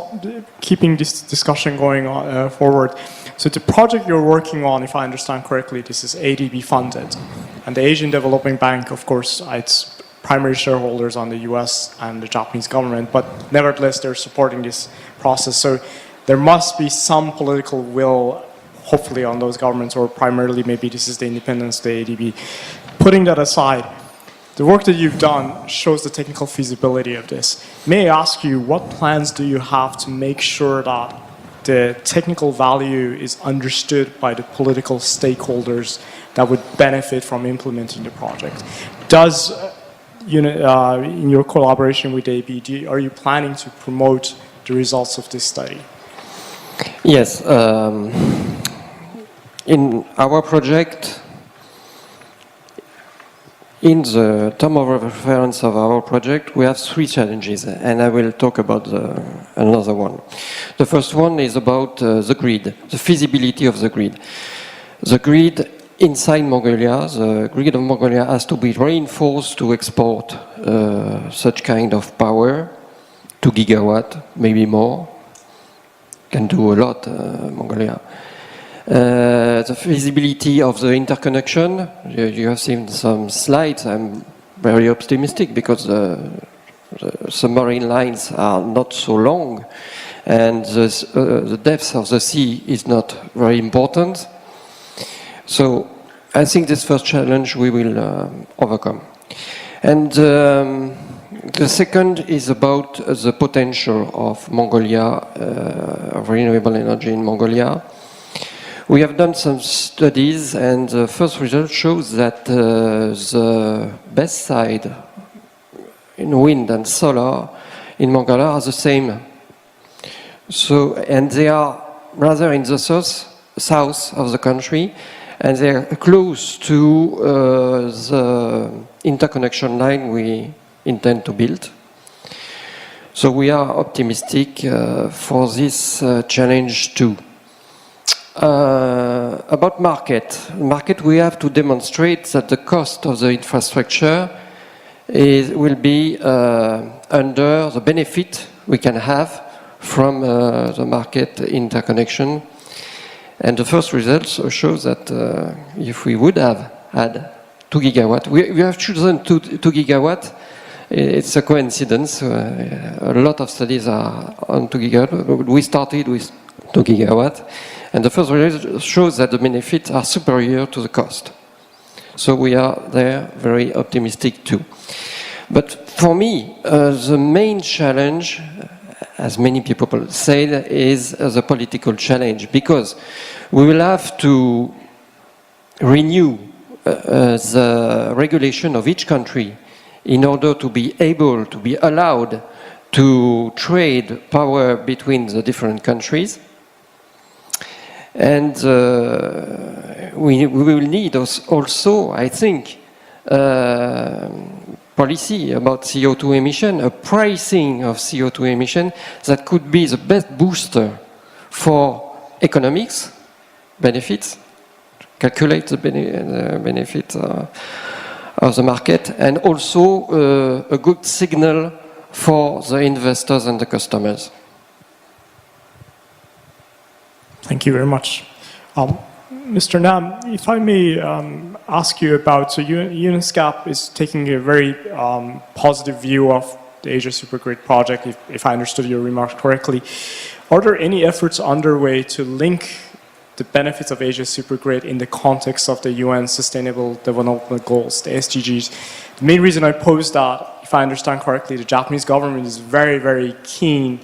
Speaker 1: keeping this discussion going forward. So the project you're working on, if I understand correctly, this is ADB funded. And the Asian Development Bank, of course, its primary shareholders on the US and the Japanese government, but nevertheless, they're supporting this process. So there must be some political will, hopefully, on those governments, or primarily maybe this is the independence of the ADB. Putting that aside, the work that you've done shows the technical feasibility of this. May I ask you, what plans do you have to make sure that the technical value is understood by the political stakeholders that would benefit from implementing the project? Does, in your collaboration with ABD, are you planning to promote the results of this study?
Speaker 6: Yes. In our project, in the term of reference of our project, we have 3 challenges, and I will talk about another one. The first one is about the grid, the feasibility of the grid. The grid inside Mongolia, the grid of Mongolia has to be reinforced to export such kind of power, 2 gigawatt, maybe more. Can do a lot, Mongolia. The feasibility of the interconnection, you have seen some slides. I'm very optimistic because the submarine lines are not so long and the depth of the sea is not very important. So I think this first challenge we will overcome. And the second is about the potential of Mongolia, of renewable energy in Mongolia. We have done some studies, and the first result shows that the best side in wind and solar in Mongolia are the same. So, and they are rather in the south of the country, and they are close to the interconnection line we intend to build. So we are optimistic for this challenge too. About market, we have to demonstrate that the cost of the infrastructure will be under the benefit we can have from the market interconnection. And the first results show that if we would have had 2 gigawatt, we have chosen 2 gigawatt. It's a coincidence. A lot of studies are on 2 gigawatt. We started with 2 gigawatt. And the first result shows that the benefits are superior to the cost. So we are there very optimistic too. But for me, the main challenge, as many people said, is the political challenge, because we will have to renew the regulation of each country in order to be able to be allowed to trade power between the different countries. And we will need also, I think, policy about CO2 emission, a pricing of CO2 emission that could be the best booster for economics benefits, calculate the benefit of the market, and also a good signal for the investors and the customers.
Speaker 1: Thank you very much. Mr. Nam, if I may ask you about, so UNESCAP is taking a very positive view of the Asia Supergrid project, if I understood your remarks correctly. Are there any efforts underway to link the benefits of Asia Supergrid in the context of the UN Sustainable Development Goals, the SDGs? The main reason I pose that, if I understand correctly, the Japanese government is very, very keen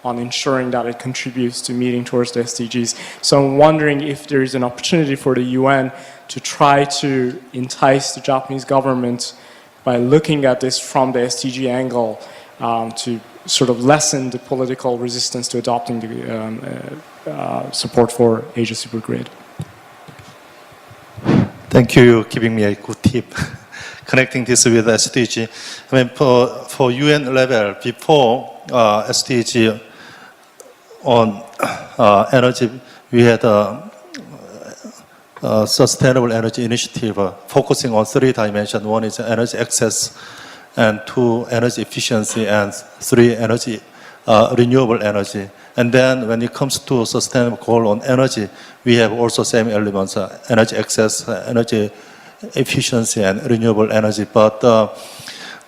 Speaker 1: on ensuring that it contributes to meeting towards the SDGs. So I'm wondering if there is an opportunity for the UN to try to entice the Japanese government by looking at this from the SDG angle to sort of lessen the political resistance to adopting the support for Asia Supergrid.
Speaker 7: Thank you for giving me a good tip. Connecting this with SDG. I mean, for UN level, before SDG on energy, we had a sustainable energy initiative focusing on 3 dimensions. 1 is energy access, and 2 energy efficiency, and 3 energy renewable energy. And then when it comes to sustainable goal on energy, we have also same elements: energy access, energy efficiency, and renewable energy. But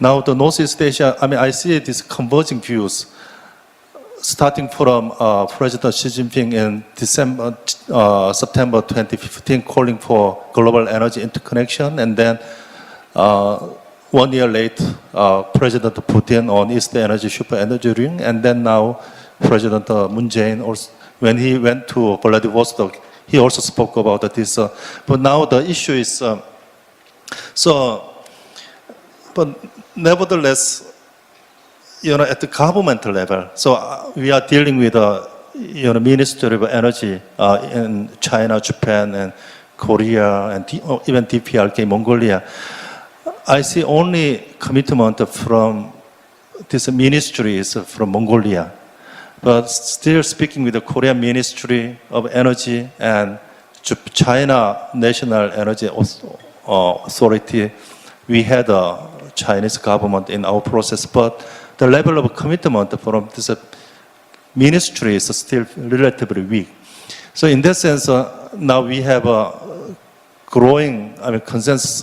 Speaker 7: now the Northeast Asia, I mean, I see these converging views starting from President Xi Jinping in September 2015, calling for global energy interconnection, and then 1 year later, President Putin on East Energy Super Energy Ring, and then now President Moon Jae-in, also, when he went to Vladivostok, he also spoke about this. But now the issue is, but nevertheless, at the government level, so we are dealing with Ministry of Energy in China, Japan, and Korea, and even DPRK, Mongolia. I see only commitment from this ministry is from Mongolia. But still speaking with the Korean Ministry of Energy and China National Energy Authority, we had a Chinese government in our process, but the level of commitment from this ministry is still relatively weak. So in that sense, now we have a growing consensus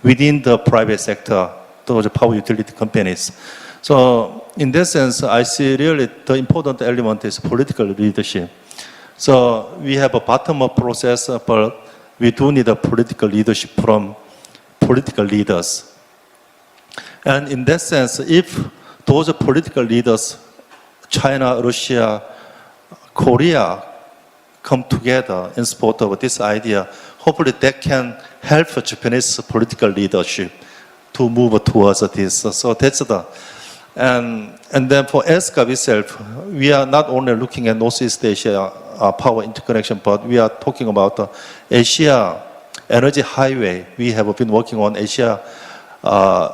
Speaker 7: within the private sector, those power utility companies. So in that sense, I see really the important element is political leadership. So we have a bottom-up process, but we do need a political leadership from political leaders. And in that sense, if those political leaders, China, Russia, Korea, come together in support of this idea, hopefully that can help Japanese political leadership to move towards this. So that's the, and then for ESCAP itself, we are not only looking at Northeast Asia power interconnection, but we are talking about Asia Energy Highway. We have been working on Asia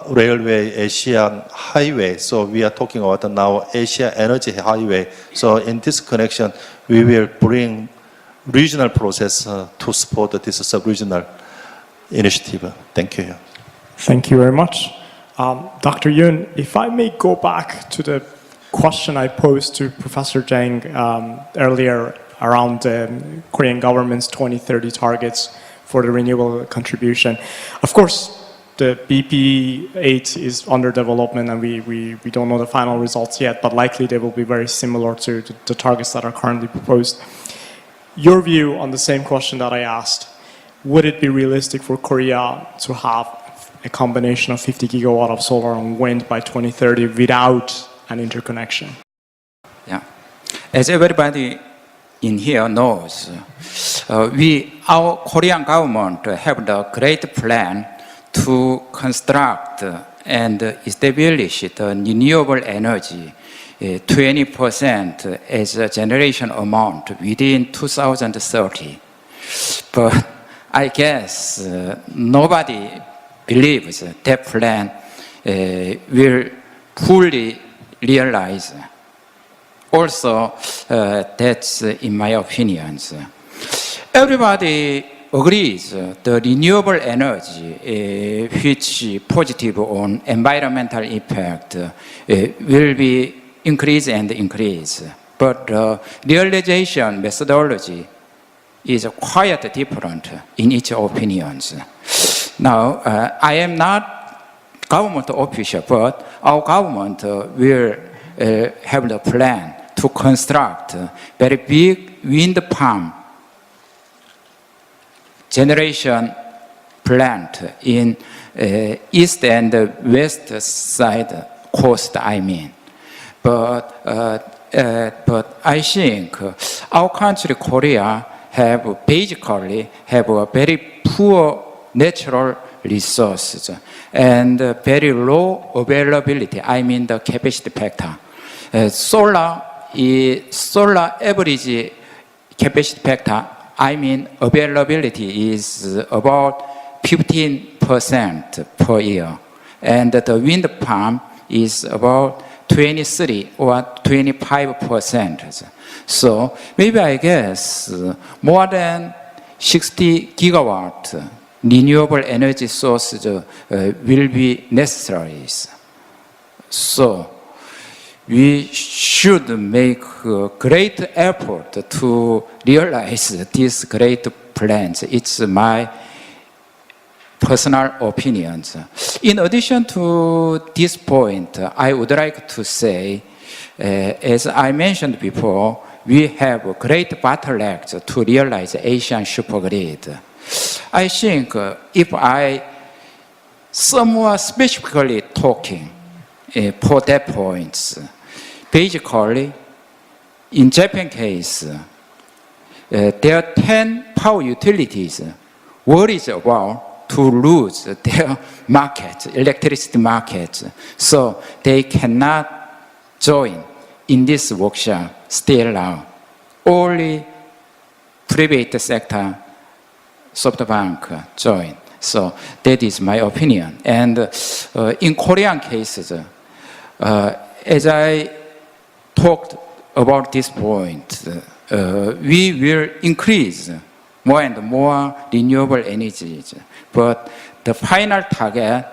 Speaker 7: Railway, Asian Highway. So we are talking about now Asia Energy Highway. So in this connection, we will bring regional process to support this sub-regional initiative. Thank you.
Speaker 1: Thank you very much. Dr. Yoon, if I may go back to the question I posed to Professor Jang earlier around the Korean government's 2030 targets for the renewable contribution. Of course, the BP8 is under development and we don't know the final results yet, but likely they will be very similar to the targets that are currently proposed. Your view on the same question that I asked, would it be realistic for Korea to have a combination of 50 gigawatt of solar and wind by 2030 without an interconnection?
Speaker 8: Yeah. As everybody in here knows, our Korean government have the great plan to construct and establish the renewable energy 20% as a generation amount within 2030. But I guess nobody believes that plan will fully realize. Also, that's in my opinion. Everybody agrees the renewable energy, which positive on environmental impact, will be increase and increase. But the realization methodology is quite different in each opinions. Now, I am not government official, but our government will have the plan to construct a very big wind farm generation plant in east and west side coast, I mean. But I think our country, Korea, basically have a very poor natural resources and very low availability, I mean the capacity factor. Solar average capacity factor, I mean availability, is about 15% per year. And the wind farm is about 23 or 25%. So maybe I guess more than 60 gigawatt renewable energy sources will be necessary. So we should make a great effort to realize these great plans. It's my personal opinions. In addition to this point, I would like to say, as I mentioned before, we have great bottlenecks to realize Asian supergrid. I think if I somewhat specifically talking for that point, basically, in Japan case, there are 10 power utilities worried about to lose their market, electricity market, so they cannot join in this workshop still now. Only private sector, SoftBank join. So that is my opinion. And in Korean cases, as I talked about this point, we will increase more and more renewable energies. But the final target,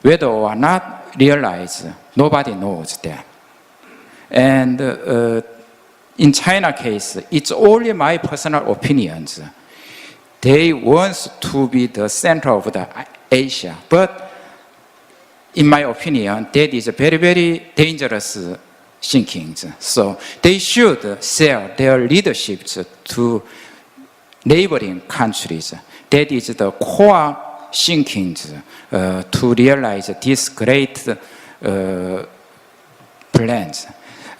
Speaker 8: whether or not realized, nobody knows that. And in China case, it's only my personal opinions. They want to be the center of the Asia. But in my opinion, that is a very, very dangerous thinking. So they should share their leadership to neighboring countries. That is the core thinking to realize these great plans.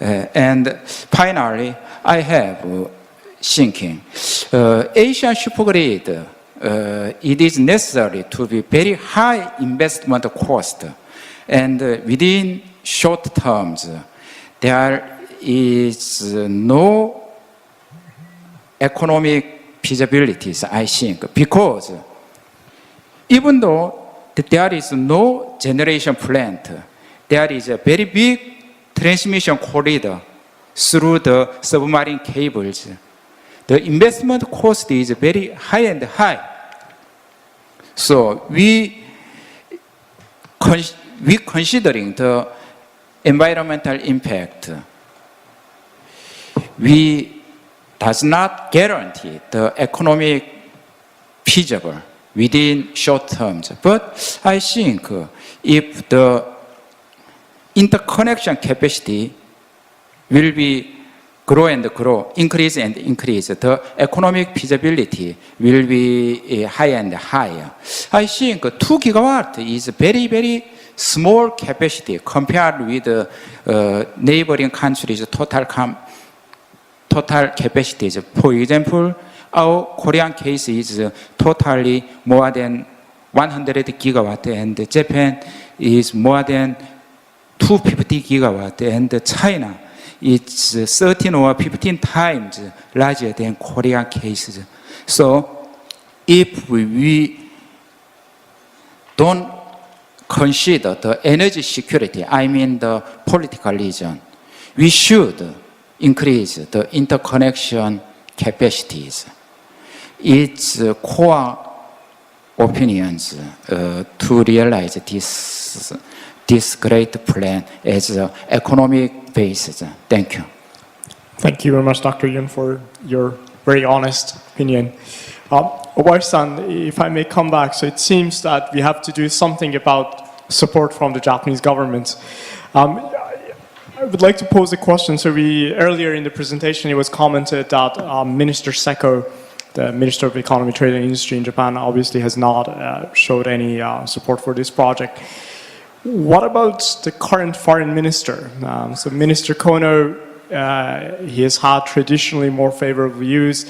Speaker 8: And finally, I have thinking. Asian supergrid, it is necessary to be very high investment cost. And within short terms, there is no economic feasibilities, I think, because even though there is no generation plant, there is a very big transmission corridor through the submarine cables. The investment cost is very high and high. So we considering the environmental impact, we does not guarantee the economic feasible within short terms. But I think if the interconnection capacity will be grow and grow, increase and increase, the economic feasibility will be higher and higher. I think 2 gigawatt is very, very small capacity compared with neighboring countries' total capacities. For example, our Korean case is totally more than 100 gigawatt, and Japan is more than 250 gigawatt, and China is 13 or 15 times larger than Korean cases. So if we don't consider the energy security, I mean the political reason, we should increase the interconnection capacities. It's core opinions to realize this great plan as an economic basis. Thank you.
Speaker 1: Thank you very much, Dr. Yun, for your very honest opinion. Obayashi-san, if I may come back, so it seems that we have to do something about support from the Japanese government. I would like to pose a question. So earlier in the presentation, it was commented that Minister Seko, the Minister of Economy, Trade and Industry in Japan, obviously has not showed any support for this project. What about the current foreign minister? So Minister Kono, he has had traditionally more favorable views.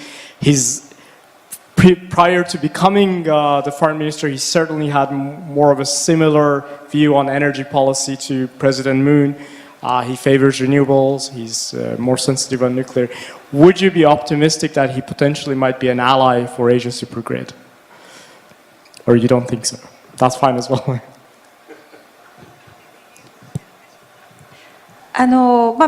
Speaker 1: Prior to becoming the foreign minister, he certainly had more of a similar view on energy policy to President Moon. He favors renewables. He's more sensitive on nuclear. Would you be optimistic that he potentially might be an ally for Asia Supergrid? Or you don't think so? That's fine as well.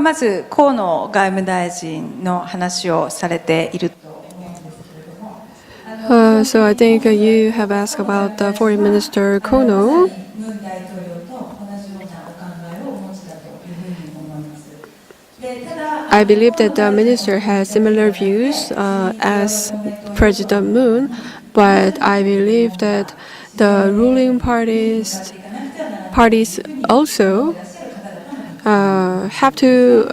Speaker 9: まず河野外務大臣の話をされていると思うんですけれども、
Speaker 10: So I think you have asked about the Foreign Minister Kono.
Speaker 9: ムン大統領と同じようなお考えをお持ちだというふうに思います。で、ただ
Speaker 10: I believe that the minister has similar views as President Moon, but I believe that the ruling parties also have to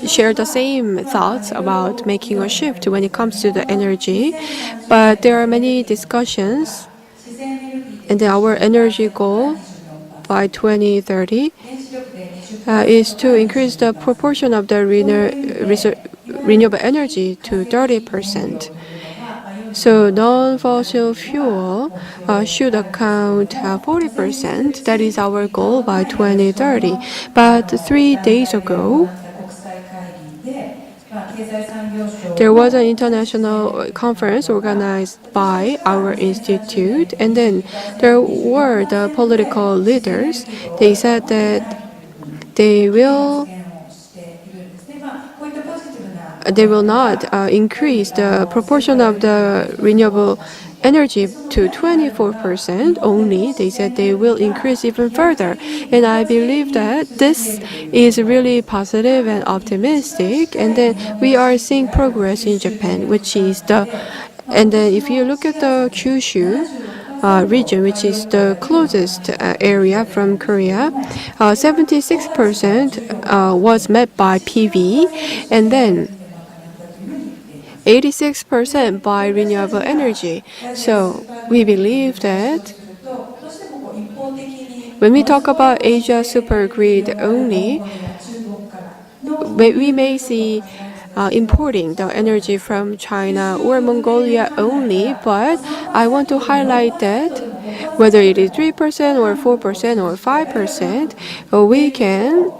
Speaker 10: share the same thoughts about making a shift when it comes to the energy. But there are many discussions, and our energy goal by 2030 is to increase the proportion of the renewable energy to 30%. So non-fossil fuel should account 40%. That is our goal by 2030. But 3 days ago, there was an international conference organized by our institute, and then there were the political leaders. They said that they will not increase the proportion of the renewable energy to 24% only. They said they will increase even further. And I believe that this is really positive and optimistic. And then we are seeing progress in Japan, which is and then if you look at the Kyushu region, which is the closest area from Korea, 76% was met by PV, and then 86% by renewable energy. So we believe that when we talk about Asia Supergrid only, we may see importing the energy from China or Mongolia only, but I want to highlight that whether it is 3% or 4% or 5%, we can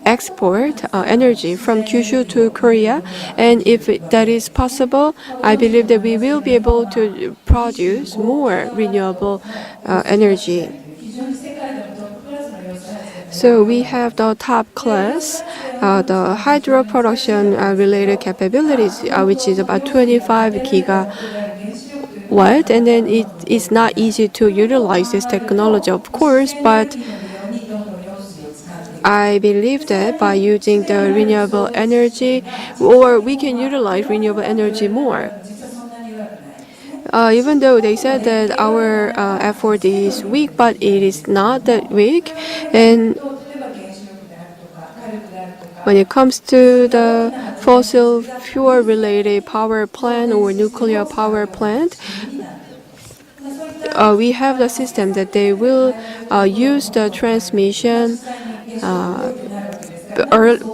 Speaker 10: export energy from Kyushu to Korea, and if that is possible, I believe that we will be able to produce more renewable energy. So we have the top class, the hydro production related capabilities, which is about 25 gigawatt, and then it is not easy to utilize this technology, of course, but I believe that by using the renewable energy, or we can utilize renewable energy more. Even though they said that our effort is weak, but it is not that weak. And when it comes to the fossil fuel related power plant or nuclear power plant, we have the system that they will use the transmission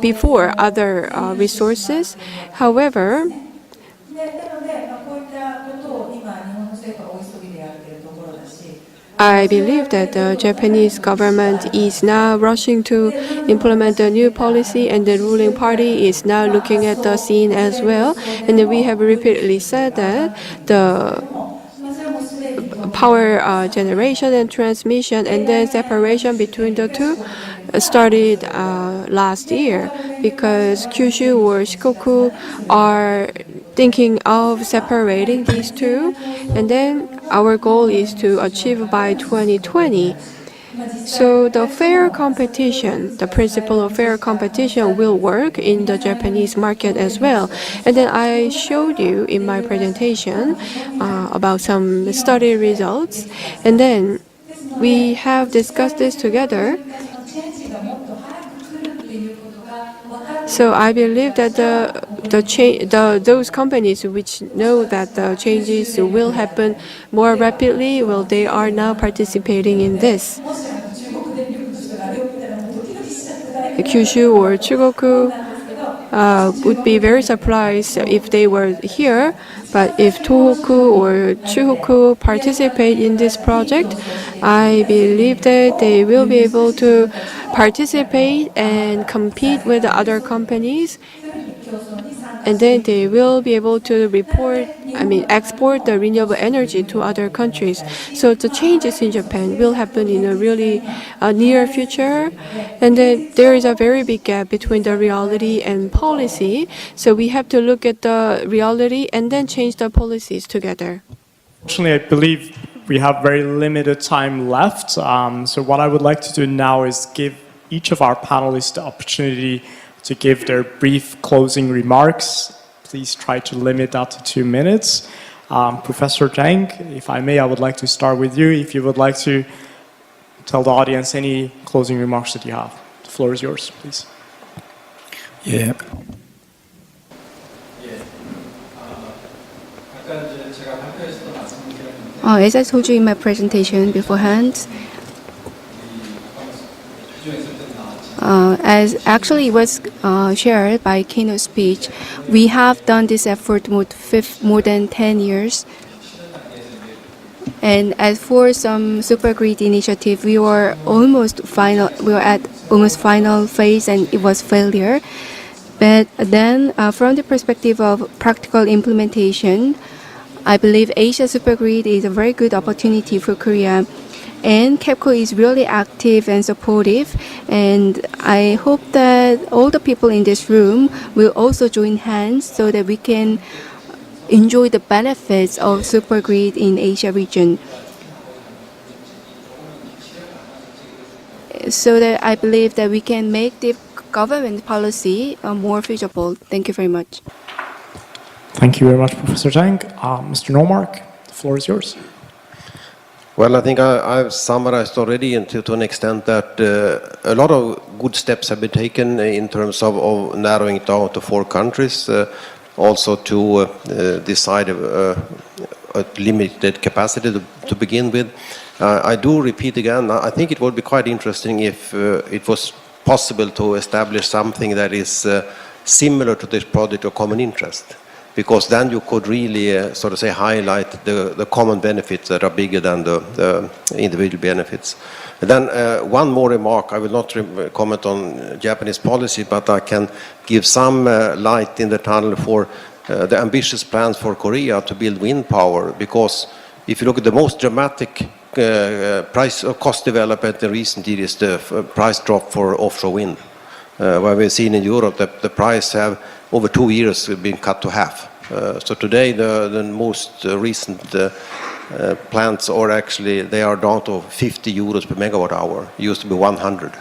Speaker 10: before other resources. However, I believe that the Japanese government is now rushing to implement a new policy, and the ruling party is now looking at the scene as well. And we have repeatedly said that the power generation and transmission and then separation between the two started last year, because Kyushu or Shikoku are thinking of separating these two, and then our goal is to achieve by 2020. So the fair competition, the principle of fair competition will work in the Japanese market as well. And then I showed you in my presentation about some study results, and then we have discussed this together. So I believe that those companies which know that the changes will happen more rapidly, well, they are now participating in this. Kyushu or Chugoku would be very surprised if they were here, but if Tohoku or Chugoku participate in this project, I believe that they will be able to participate and compete with the other companies, and then they will be able to export the renewable energy to other countries. So the changes in Japan will happen in a really near future, and then there is a very big gap between the reality and policy. So we have to look at the reality and then change the policies together.
Speaker 1: Unfortunately, I believe we have very limited time left. So what I would like to do now is give each of our panelists the opportunity to give their brief closing remarks. Please try to limit that to 2 minutes. Professor Zhang, if I may, I would like to start with you. If you would like to tell the audience any closing remarks that you have. The floor is yours, please.
Speaker 2: 예.
Speaker 3: As I told you in my presentation beforehand, as actually it was shared by keynote speech, we have done this effort more than 10 years. And as for some supergrid initiative, we were at almost final phase, and it was failure. But then, from the perspective of practical implementation, I believe Asia Supergrid is a very good opportunity for Korea. And KEPCO is really active and supportive, and I hope that all the people in this room will also join hands so that we can enjoy the benefits of supergrid in Asia region. So that I believe that we can make the government policy more feasible. Thank you very much.
Speaker 1: Thank you very much, Professor Zhang. Mr. Nomark, the floor is yours.
Speaker 11: Well, I think I've summarized already to an extent that a lot of good steps have been taken in terms of narrowing it down to 4 countries, also to decide a limited capacity to begin with. I do repeat again, I think it would be quite interesting if it was possible to establish something that is similar to this project of common interest, because then you could really highlight the common benefits that are bigger than the individual benefits. And then one more remark, I will not comment on Japanese policy, but I can give some light in the tunnel for the ambitious plans for Korea to build wind power, because if you look at the most dramatic price or cost development in recent years, the price drop for offshore wind. Where we've seen in Europe that the price have over 2 years been cut to half. So today the most recent plants are actually, they are down to 50 euros per megawatt hour. It used to be 100.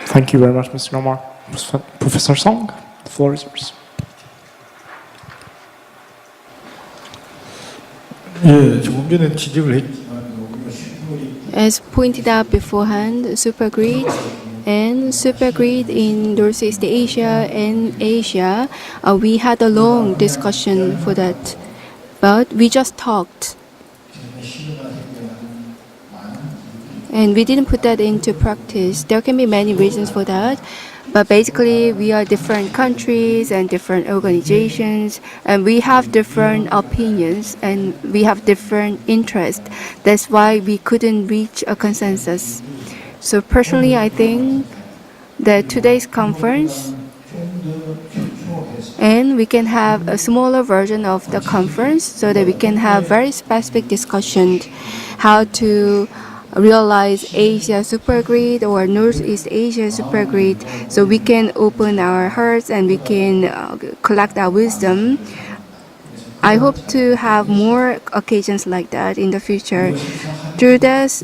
Speaker 1: Thank you very much, Mr. Nomar. Professor Song, the floor is yours.
Speaker 2: 예, 조금 전에 지적을 했지만 우리가 슈퍼그리드
Speaker 3: As pointed out beforehand, supergrid and supergrid in Northeast Asia and Asia, we had a long discussion for that, but we just talked. And we didn't put that into practice. There can be many reasons for that, But basically, we are different countries and different organizations, and we have different opinions and we have different interests. That's why we couldn't reach a consensus. So personally, I think that today's conference, and we can have a smaller version of the conference so that we can have very specific discussion how to realize Asia Supergrid or Northeast Asia Supergrid, so we can open our hearts and we can collect our wisdom. I hope to have more occasions like that in the future. Through this,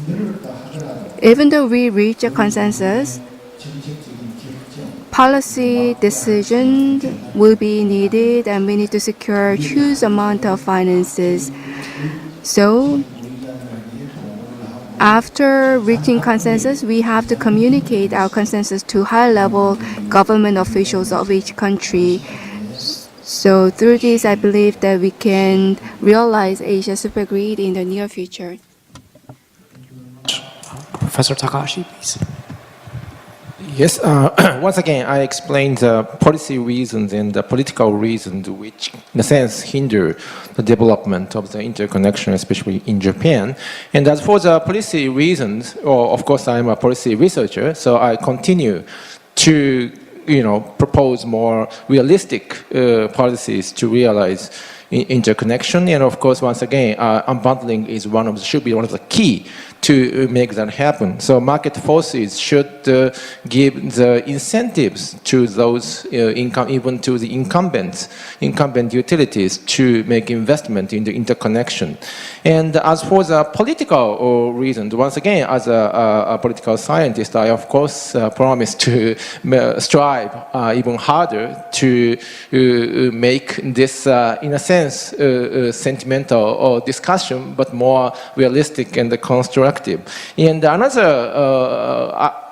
Speaker 3: even though we reach a consensus, policy decisions will be needed and we need to secure huge amount of finances. So after reaching consensus, we have to communicate our consensus to high-level government officials of each country. So through this, I believe that we can realize Asia Supergrid in the near future.
Speaker 1: Professor Takahashi, please.
Speaker 5: Yes, once again, I explained the policy reasons and the political reasons which, in a sense, hinder the development of the interconnection, especially in Japan. And as for the policy reasons, of course, I'm a policy researcher, so I continue to, propose more realistic policies to realize interconnection. And of course, once again, unbundling should be one of the key to make that happen. So market forces should give the incentives to those even to the incumbent utilities to make investment in the interconnection. And as for the political reasons, once again, as a political scientist, I of course promise to strive even harder to make this, in a sense, sentimental discussion, but more realistic and constructive. And another,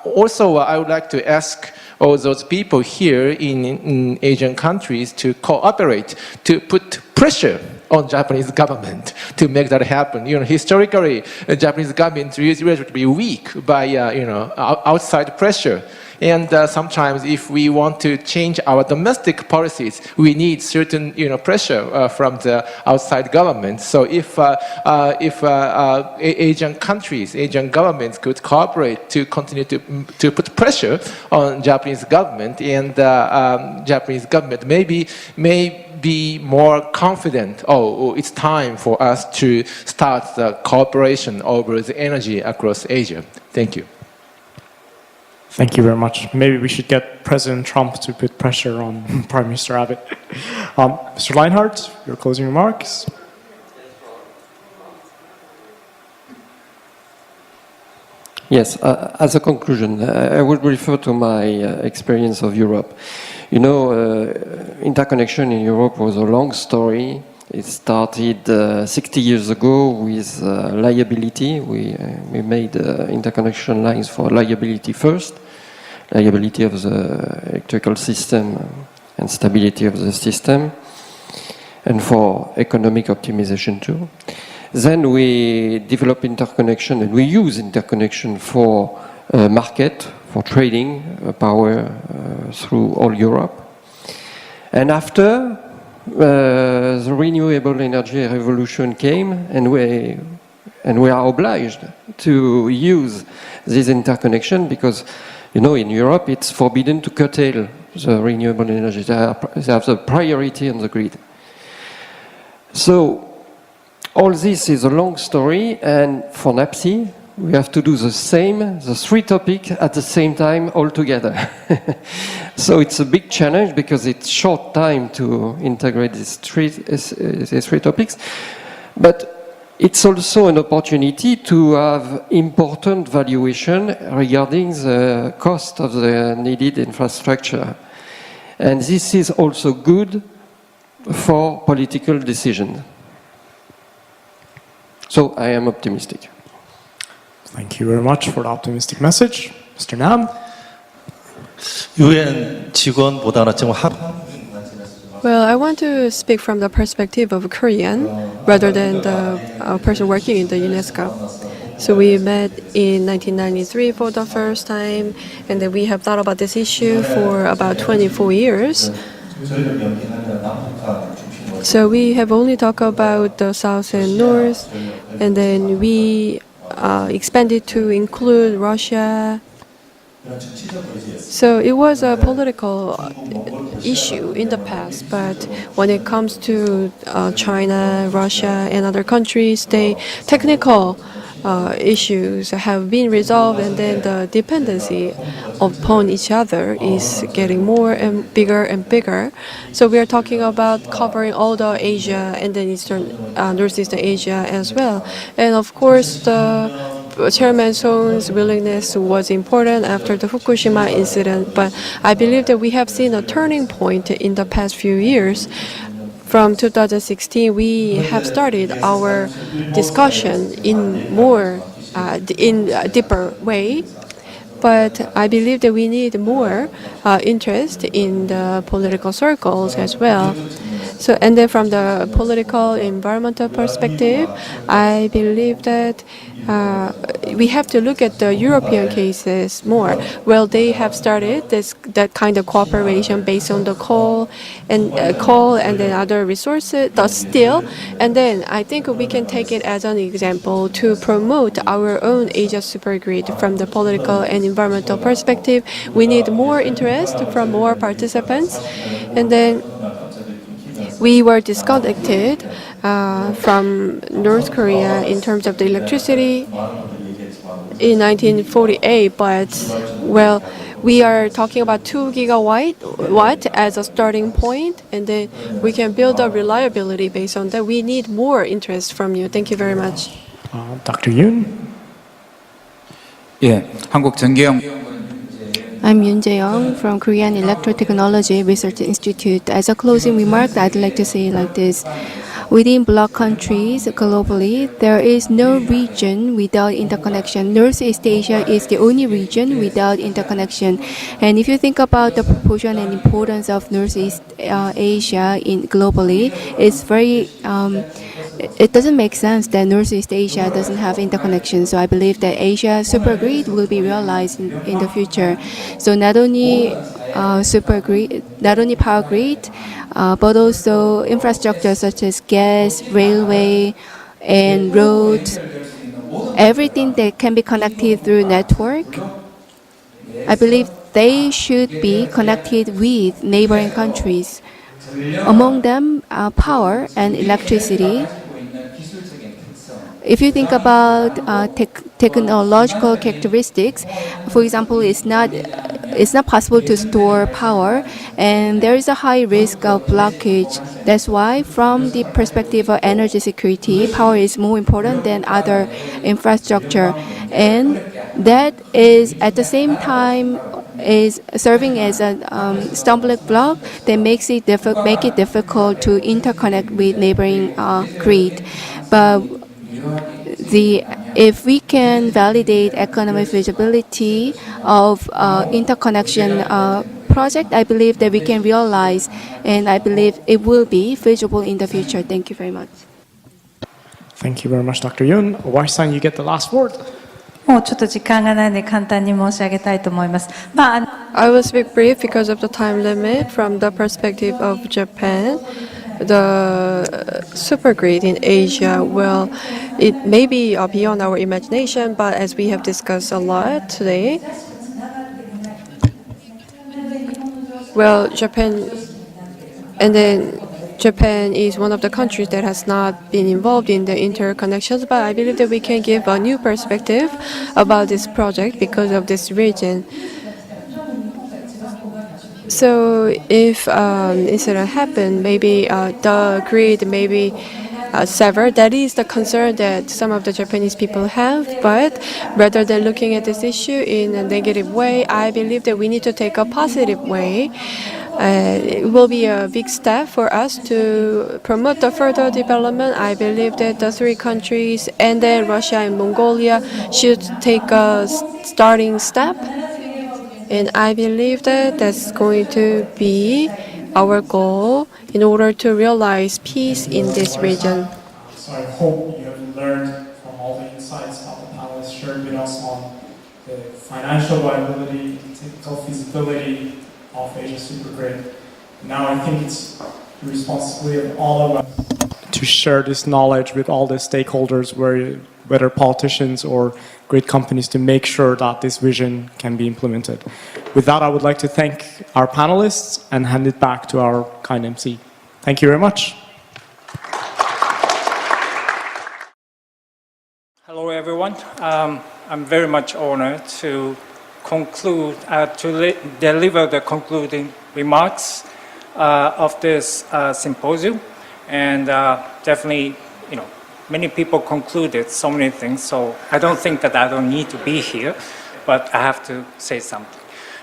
Speaker 5: also I would like to ask all those people here in Asian countries to cooperate, to put pressure on Japanese government to make that happen. Historically, the Japanese government is relatively weak by, outside pressure. And sometimes if we want to change our domestic policies, we need certain pressure from the outside government. So if Asian countries, Asian governments could cooperate to continue to put pressure on Japanese government, and Japanese government may be more confident, it's time for us to start the cooperation over the energy across Asia. Thank you.
Speaker 1: Thank you very much. Maybe we should get President Trump to put pressure on Prime Minister Abe. Mr. Leinhardt, your closing remarks.
Speaker 6: Yes, as a conclusion, I would refer to my experience of Europe. Interconnection in Europe was a long story. It started 60 years ago with liability. We made interconnection lines for liability first, liability of the electrical system and stability of the system, and for economic optimization too. Then we develop interconnection, and we use interconnection for market, for trading power through all Europe. And after, the renewable energy revolution came, and we are obliged to use this interconnection because, in Europe it's forbidden to curtail the renewable energy. They have the priority on the grid. So all this is a long story, and for NAPSI, we have to do the same, the three topics at the same time all together. So it's a big challenge because it's short time to integrate these three topics. But it's also an opportunity to have important valuation regarding the cost of the needed infrastructure. And this is also good for political decisions. So I am optimistic.
Speaker 1: Thank you very much for the optimistic message. Mr. Nam?
Speaker 7: UN 직원보다는 지금
Speaker 10: Well, I want to speak from the perspective of a Korean rather than the person working in the UNESCO. So we met in 1993 for the first time, and then we have thought about this issue for about 24 years. So we have only talked about the South and North, and then we expanded to include Russia. So it was a political issue in the past, but when it comes to China, Russia, and other countries, technical issues have been resolved, and then the dependency upon each other is getting more and bigger. So we are talking about covering all the Asia and then Northeastern Asia as well. And of course, the Chairman Son's willingness was important after the Fukushima incident, but I believe that we have seen a turning point in the past few years. From 2016, we have started our discussion in a deeper way, but I believe that we need more interest in the political circles as well. So, and then from the political environmental perspective, I believe that we have to look at the European cases more. Well, they have started that kind of cooperation based on the coal and then other resources, the steel. And then I think we can take it as an example to promote our own Asia Supergrid from the political and environmental perspective. We need more interest from more participants. And then we were disconnected from North Korea in terms of the electricity in 1948, but well, we are talking about 2 gigawatt as a starting point, and then we can build up reliability based on that. We need more interest from you. Thank you very much.
Speaker 1: Dr. Yoon?
Speaker 8: 예, 한국 전기영
Speaker 3: I'm Yoon Jae-young from Korean Electrotechnology Research Institute. As a closing remark, I'd like to say like this. Within bloc countries globally, there is no region without interconnection. Northeast Asia is the only region without interconnection. And if you think about the proportion and importance of Northeast Asia globally, it's very it doesn't make sense that Northeast Asia doesn't have interconnection. So I believe that Asia Supergrid will be realized in the future. So not only supergrid, not only power grid, but also infrastructure such as gas, railway, and roads, everything that can be connected through network. I believe they should be connected with neighboring countries. Among them, power and electricity. If you think about technological characteristics, for example, it's not possible to store power, and there is a high risk of blockage. That's why, from the perspective of energy security, power is more important than other infrastructure, and that is at the same time is serving as a stumbling block that make it difficult to interconnect with neighboring grid. But if we can validate economic feasibility of interconnection project, I believe that we can realize, and I believe it will be feasible in the future. Thank you very much.
Speaker 1: Thank you very much, Dr. Yoon. Wai-san, you get the last word.
Speaker 9: もうちょっと時間がないので簡単に申し上げたいと思います。
Speaker 10: I will speak brief because of the time limit. From the perspective of Japan, the supergrid in Asia, well, it may be beyond our imagination, but as we have discussed a lot today, well, Japan is one of the countries that has not been involved in the interconnections, but I believe that we can give a new perspective about this project because of this region. So if incident happened, maybe the grid may be severed. That is the concern that some of the Japanese people have. But rather than looking at this issue in a negative way, I believe that we need to take a positive way. It will be a big step for us to promote the further development. I believe that the 3 countries and then Russia and Mongolia should take a starting step. And I believe that that's going to be our goal in order to realize peace in this region.
Speaker 1: So I hope you have learned from all the insights of the panel financial viability, the technical feasibility of Asia Supergrid. Now I think it's the responsibility of all of us to share this knowledge with all the stakeholders, whether politicians or great companies, to make sure that this vision can be implemented. With that, I would like to thank our panelists and hand it back to our kind MC. Thank you very much.
Speaker 12: Hello, everyone. I'm very much honored to conclude, deliver the concluding remarks of this symposium. And definitely, many people concluded so many things, so I don't think that I don't need to be here, but I have to say something.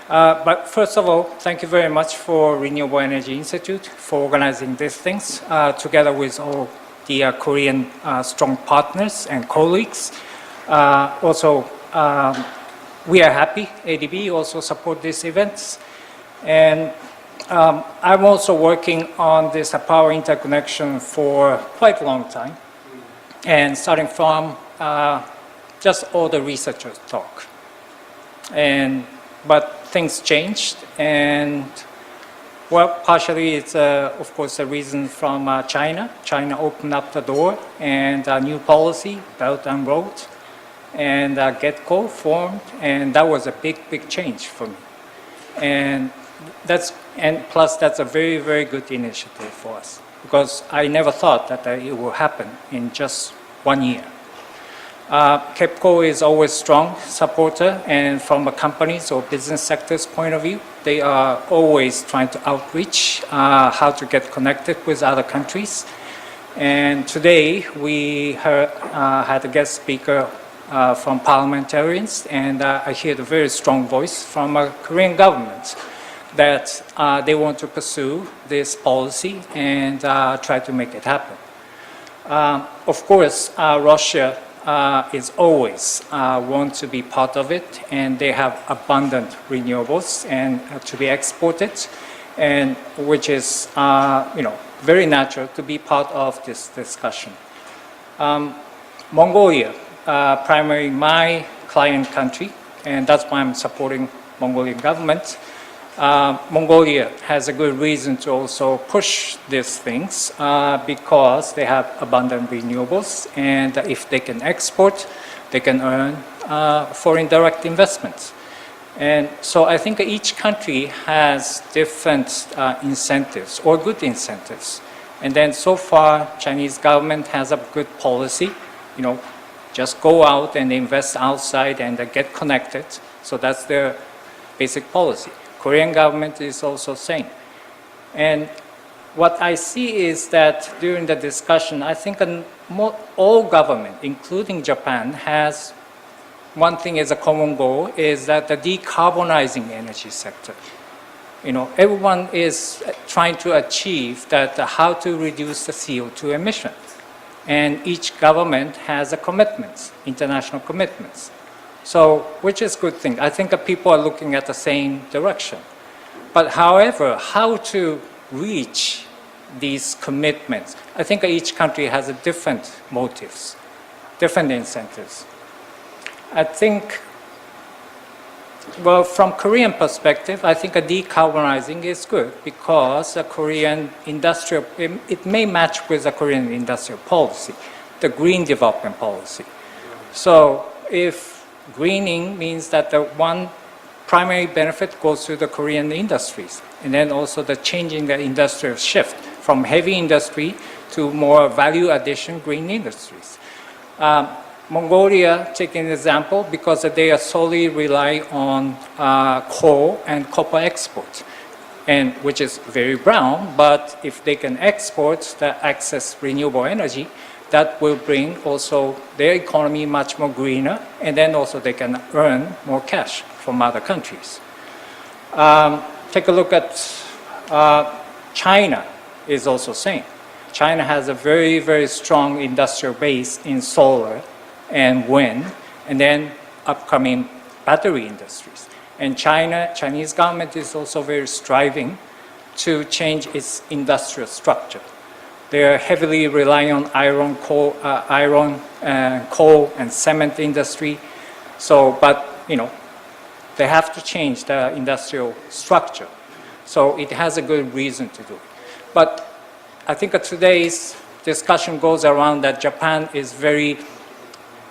Speaker 12: But first of all, thank you very much for Renewable Energy Institute for organizing these things, together with all the Korean strong partners and colleagues. Also, we are happy, ADB also support these events. And I'm also working on this power interconnection for quite a long time. And starting from just all the researchers talk. But things changed, and well, partially it's of course a reason from China. China opened up the door, and a new policy, Belt and Road, and GETCO formed, and that was a big change for me. And plus that's a very, very good initiative for us, because I never thought that it will happen in just 1 year. KEPCO is always strong supporter, and from a company's or business sector's point of view, they are always trying to outreach how to get connected with other countries. And today we had a guest speaker from parliamentarians, and I hear a very strong voice from a Korean government that they want to pursue this policy and try to make it happen. Of course, Russia is always want to be part of it, and they have abundant renewables and to be exported, and which is very natural to be part of this discussion. Mongolia, primarily my client country, and that's why I'm supporting Mongolian government. Mongolia has a good reason to also push these things because they have abundant renewables, and if they can export, they can earn foreign direct investments. And so I think each country has different incentives or good incentives. And then so far, Chinese government has a good policy, just go out and invest outside and get connected. So that's their basic policy. Korean government is also same. And what I see is that during the discussion, I think all government, including Japan, has one thing as a common goal, is that the decarbonizing energy sector. Everyone is trying to achieve that how to reduce the CO2 emission. And each government has a commitments, international commitments. So, which is a good thing. I think people are looking at the same direction. But however, how to reach these commitments, I think each country has a different motives, different incentives. I think, well, from Korean perspective, I think decarbonizing is good because the Korean industrial, it may match with the Korean industrial policy, the green development policy. So if greening means that the one primary benefit goes to the Korean industries, and then also the changing the industrial shift from heavy industry to more value addition green industries. Mongolia, taking an example, because they are solely rely on coal and copper export, and which is very brown, but if they can export the excess renewable energy, that will bring also their economy much more greener, and then also they can earn more cash from other countries. Take a look at China is also same. China has a very, very strong industrial base in solar and wind, and then upcoming battery industries. And Chinese government is also very striving to change its industrial structure. They are heavily relying on iron, coal, and cement industry. So, but They have to change the industrial structure. So it has a good reason to do it. But I think today's discussion goes around that Japan is very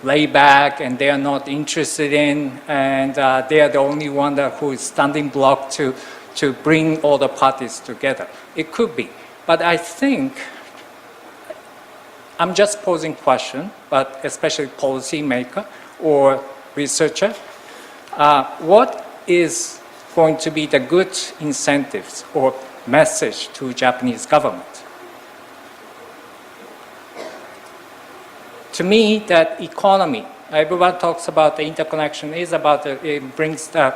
Speaker 12: laid back and they are not interested in, and they are the only one who is standing block to bring all the parties together. It could be. But I think, I'm just posing question, but especially policymaker or researcher, what is going to be the good incentives or message to Japanese government? To me, that economy, everyone talks about the interconnection, is about it brings the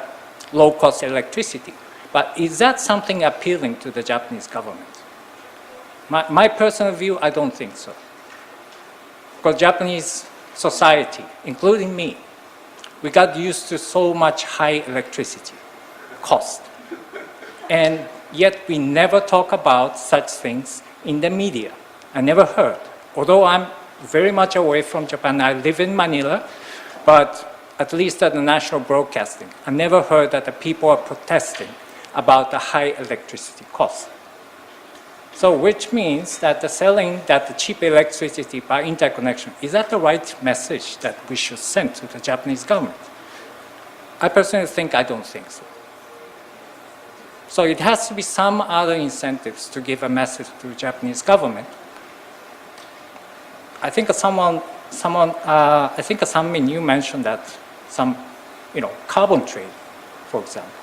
Speaker 12: low-cost electricity. But is that something appealing to the Japanese government? My personal view, I don't think so. Because Japanese society, including me, we got used to so much high electricity cost. And yet we never talk about such things in the media. I never heard. Although I'm very much away from Japan, I live in Manila, but at least at the national broadcasting, I never heard that the people are protesting about the high electricity cost. So which means that the selling that the cheap electricity by interconnection, is that the right message that we should send to the Japanese government? I personally think I don't think so. So it has to be some other incentives to give a message to the Japanese government. I think I think Sang-min, you mentioned that some, carbon trade, for example.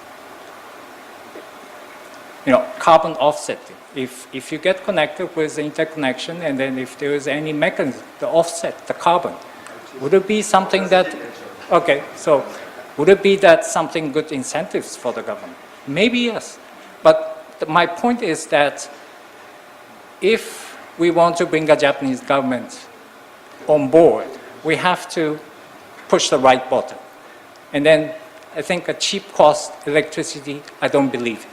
Speaker 12: Carbon offsetting. If you get connected with the interconnection, and then if there is any mechanism to offset the carbon, would it be something that, okay, so would it be that something good incentives for the government? Maybe yes. But my point is that if we want to bring a Japanese government on board, we have to push the right button. And then I think a cheap cost electricity, I don't believe it.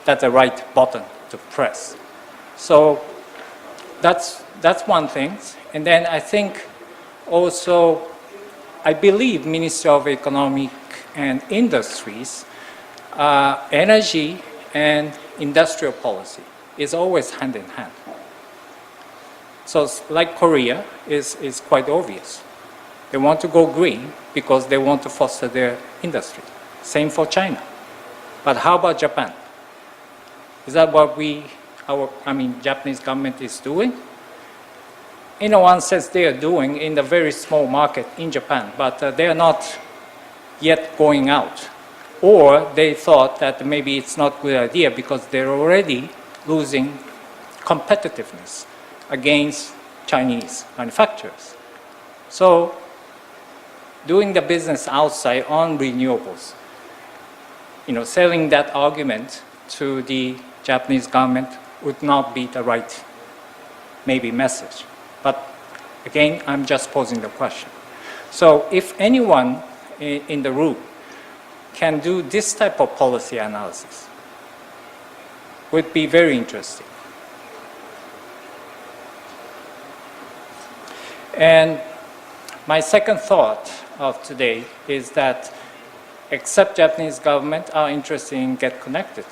Speaker 12: That's the right button to press. So that's one thing. And then I think also, I believe Ministry of Economic and Industries, energy and industrial policy is always hand in hand. So like Korea is quite obvious. They want to go green because they want to foster their industry. Same for China. But how about Japan? Is that what Japanese government is doing? In one sense, they are doing in the very small market in Japan, but they are not yet going out. Or they thought that maybe it's not a good idea because they're already losing competitiveness against Chinese manufacturers. So doing the business outside on renewables, selling that argument to the Japanese government would not be the right, maybe, message. But again, I'm just posing the question. So if anyone in the room can do this type of policy analysis, would be very interesting. And my second thought of today is that except Japanese government are interested in get connected,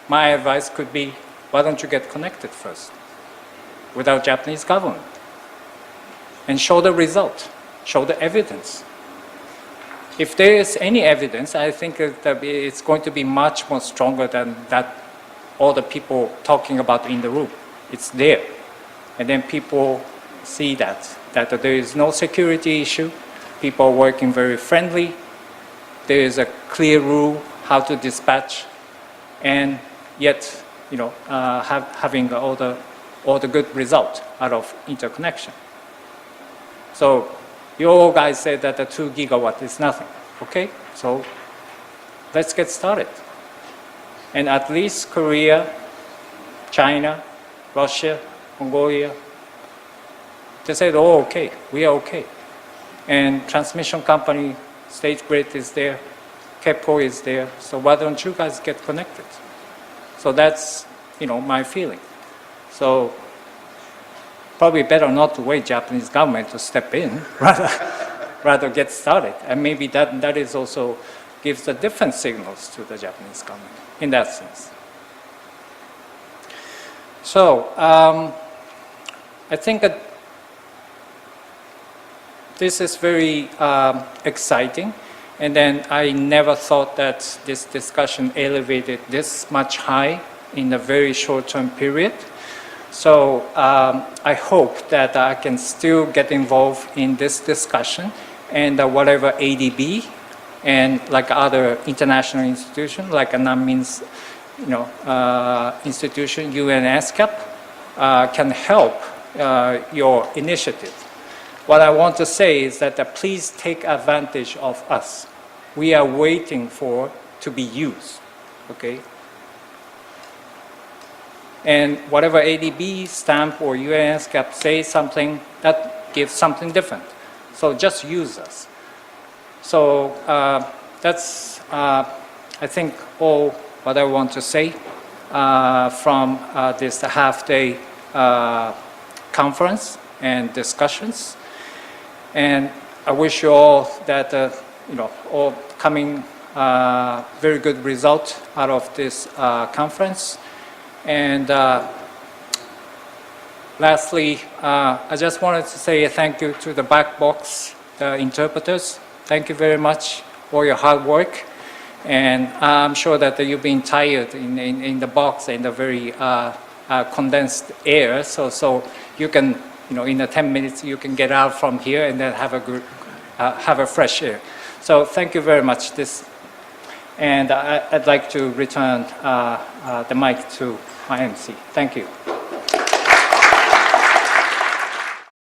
Speaker 12: my advice could be, why don't you get connected first without Japanese government and show the result, show the evidence. If there is any evidence, I think that it's going to be much more stronger than that all the people talking about in the room. It's there. And then people see that there is no security issue, people are working very friendly, there is a clear rule how to dispatch, and yet, having all the good result out of interconnection. So you all guys said that the 2 gigawatt is nothing, okay? So let's get started. And at least Korea, China, Russia, Mongolia, they said, oh, okay, we are okay. And transmission company, State Grid is there, KEPCO is there, so why don't you guys get connected? So that's, my feeling. So probably better not to wait Japanese government to step in, rather get started. And maybe that is also gives the different signals to the Japanese government in that sense. So I think that this is very exciting, and then I never thought that this discussion elevated this much high in a very short-term period. So I hope that I can still get involved in this discussion, and whatever ADB and like other international institutions, like a non-means institution, UN ESCAP, can help your initiative. What I want to say is that please take advantage of us. We are waiting for to be used, okay? And whatever ADB, stamp, or UN ESCAP say something, that gives something different. So just use us. So that's, I think, all what I want to say from this half-day conference and discussions. And I wish you all that, all coming very good result out of this conference. And lastly, I just wanted to say a thank you to the Black Box, the interpreters. Thank you very much for your hard work. And I'm sure that you've been tired in the box in the very condensed air. So you can, in the 10 minutes, you can get out from here and then have a good, have a fresh air. So thank you very much. And I'd like to return the mic to my MC. Thank you.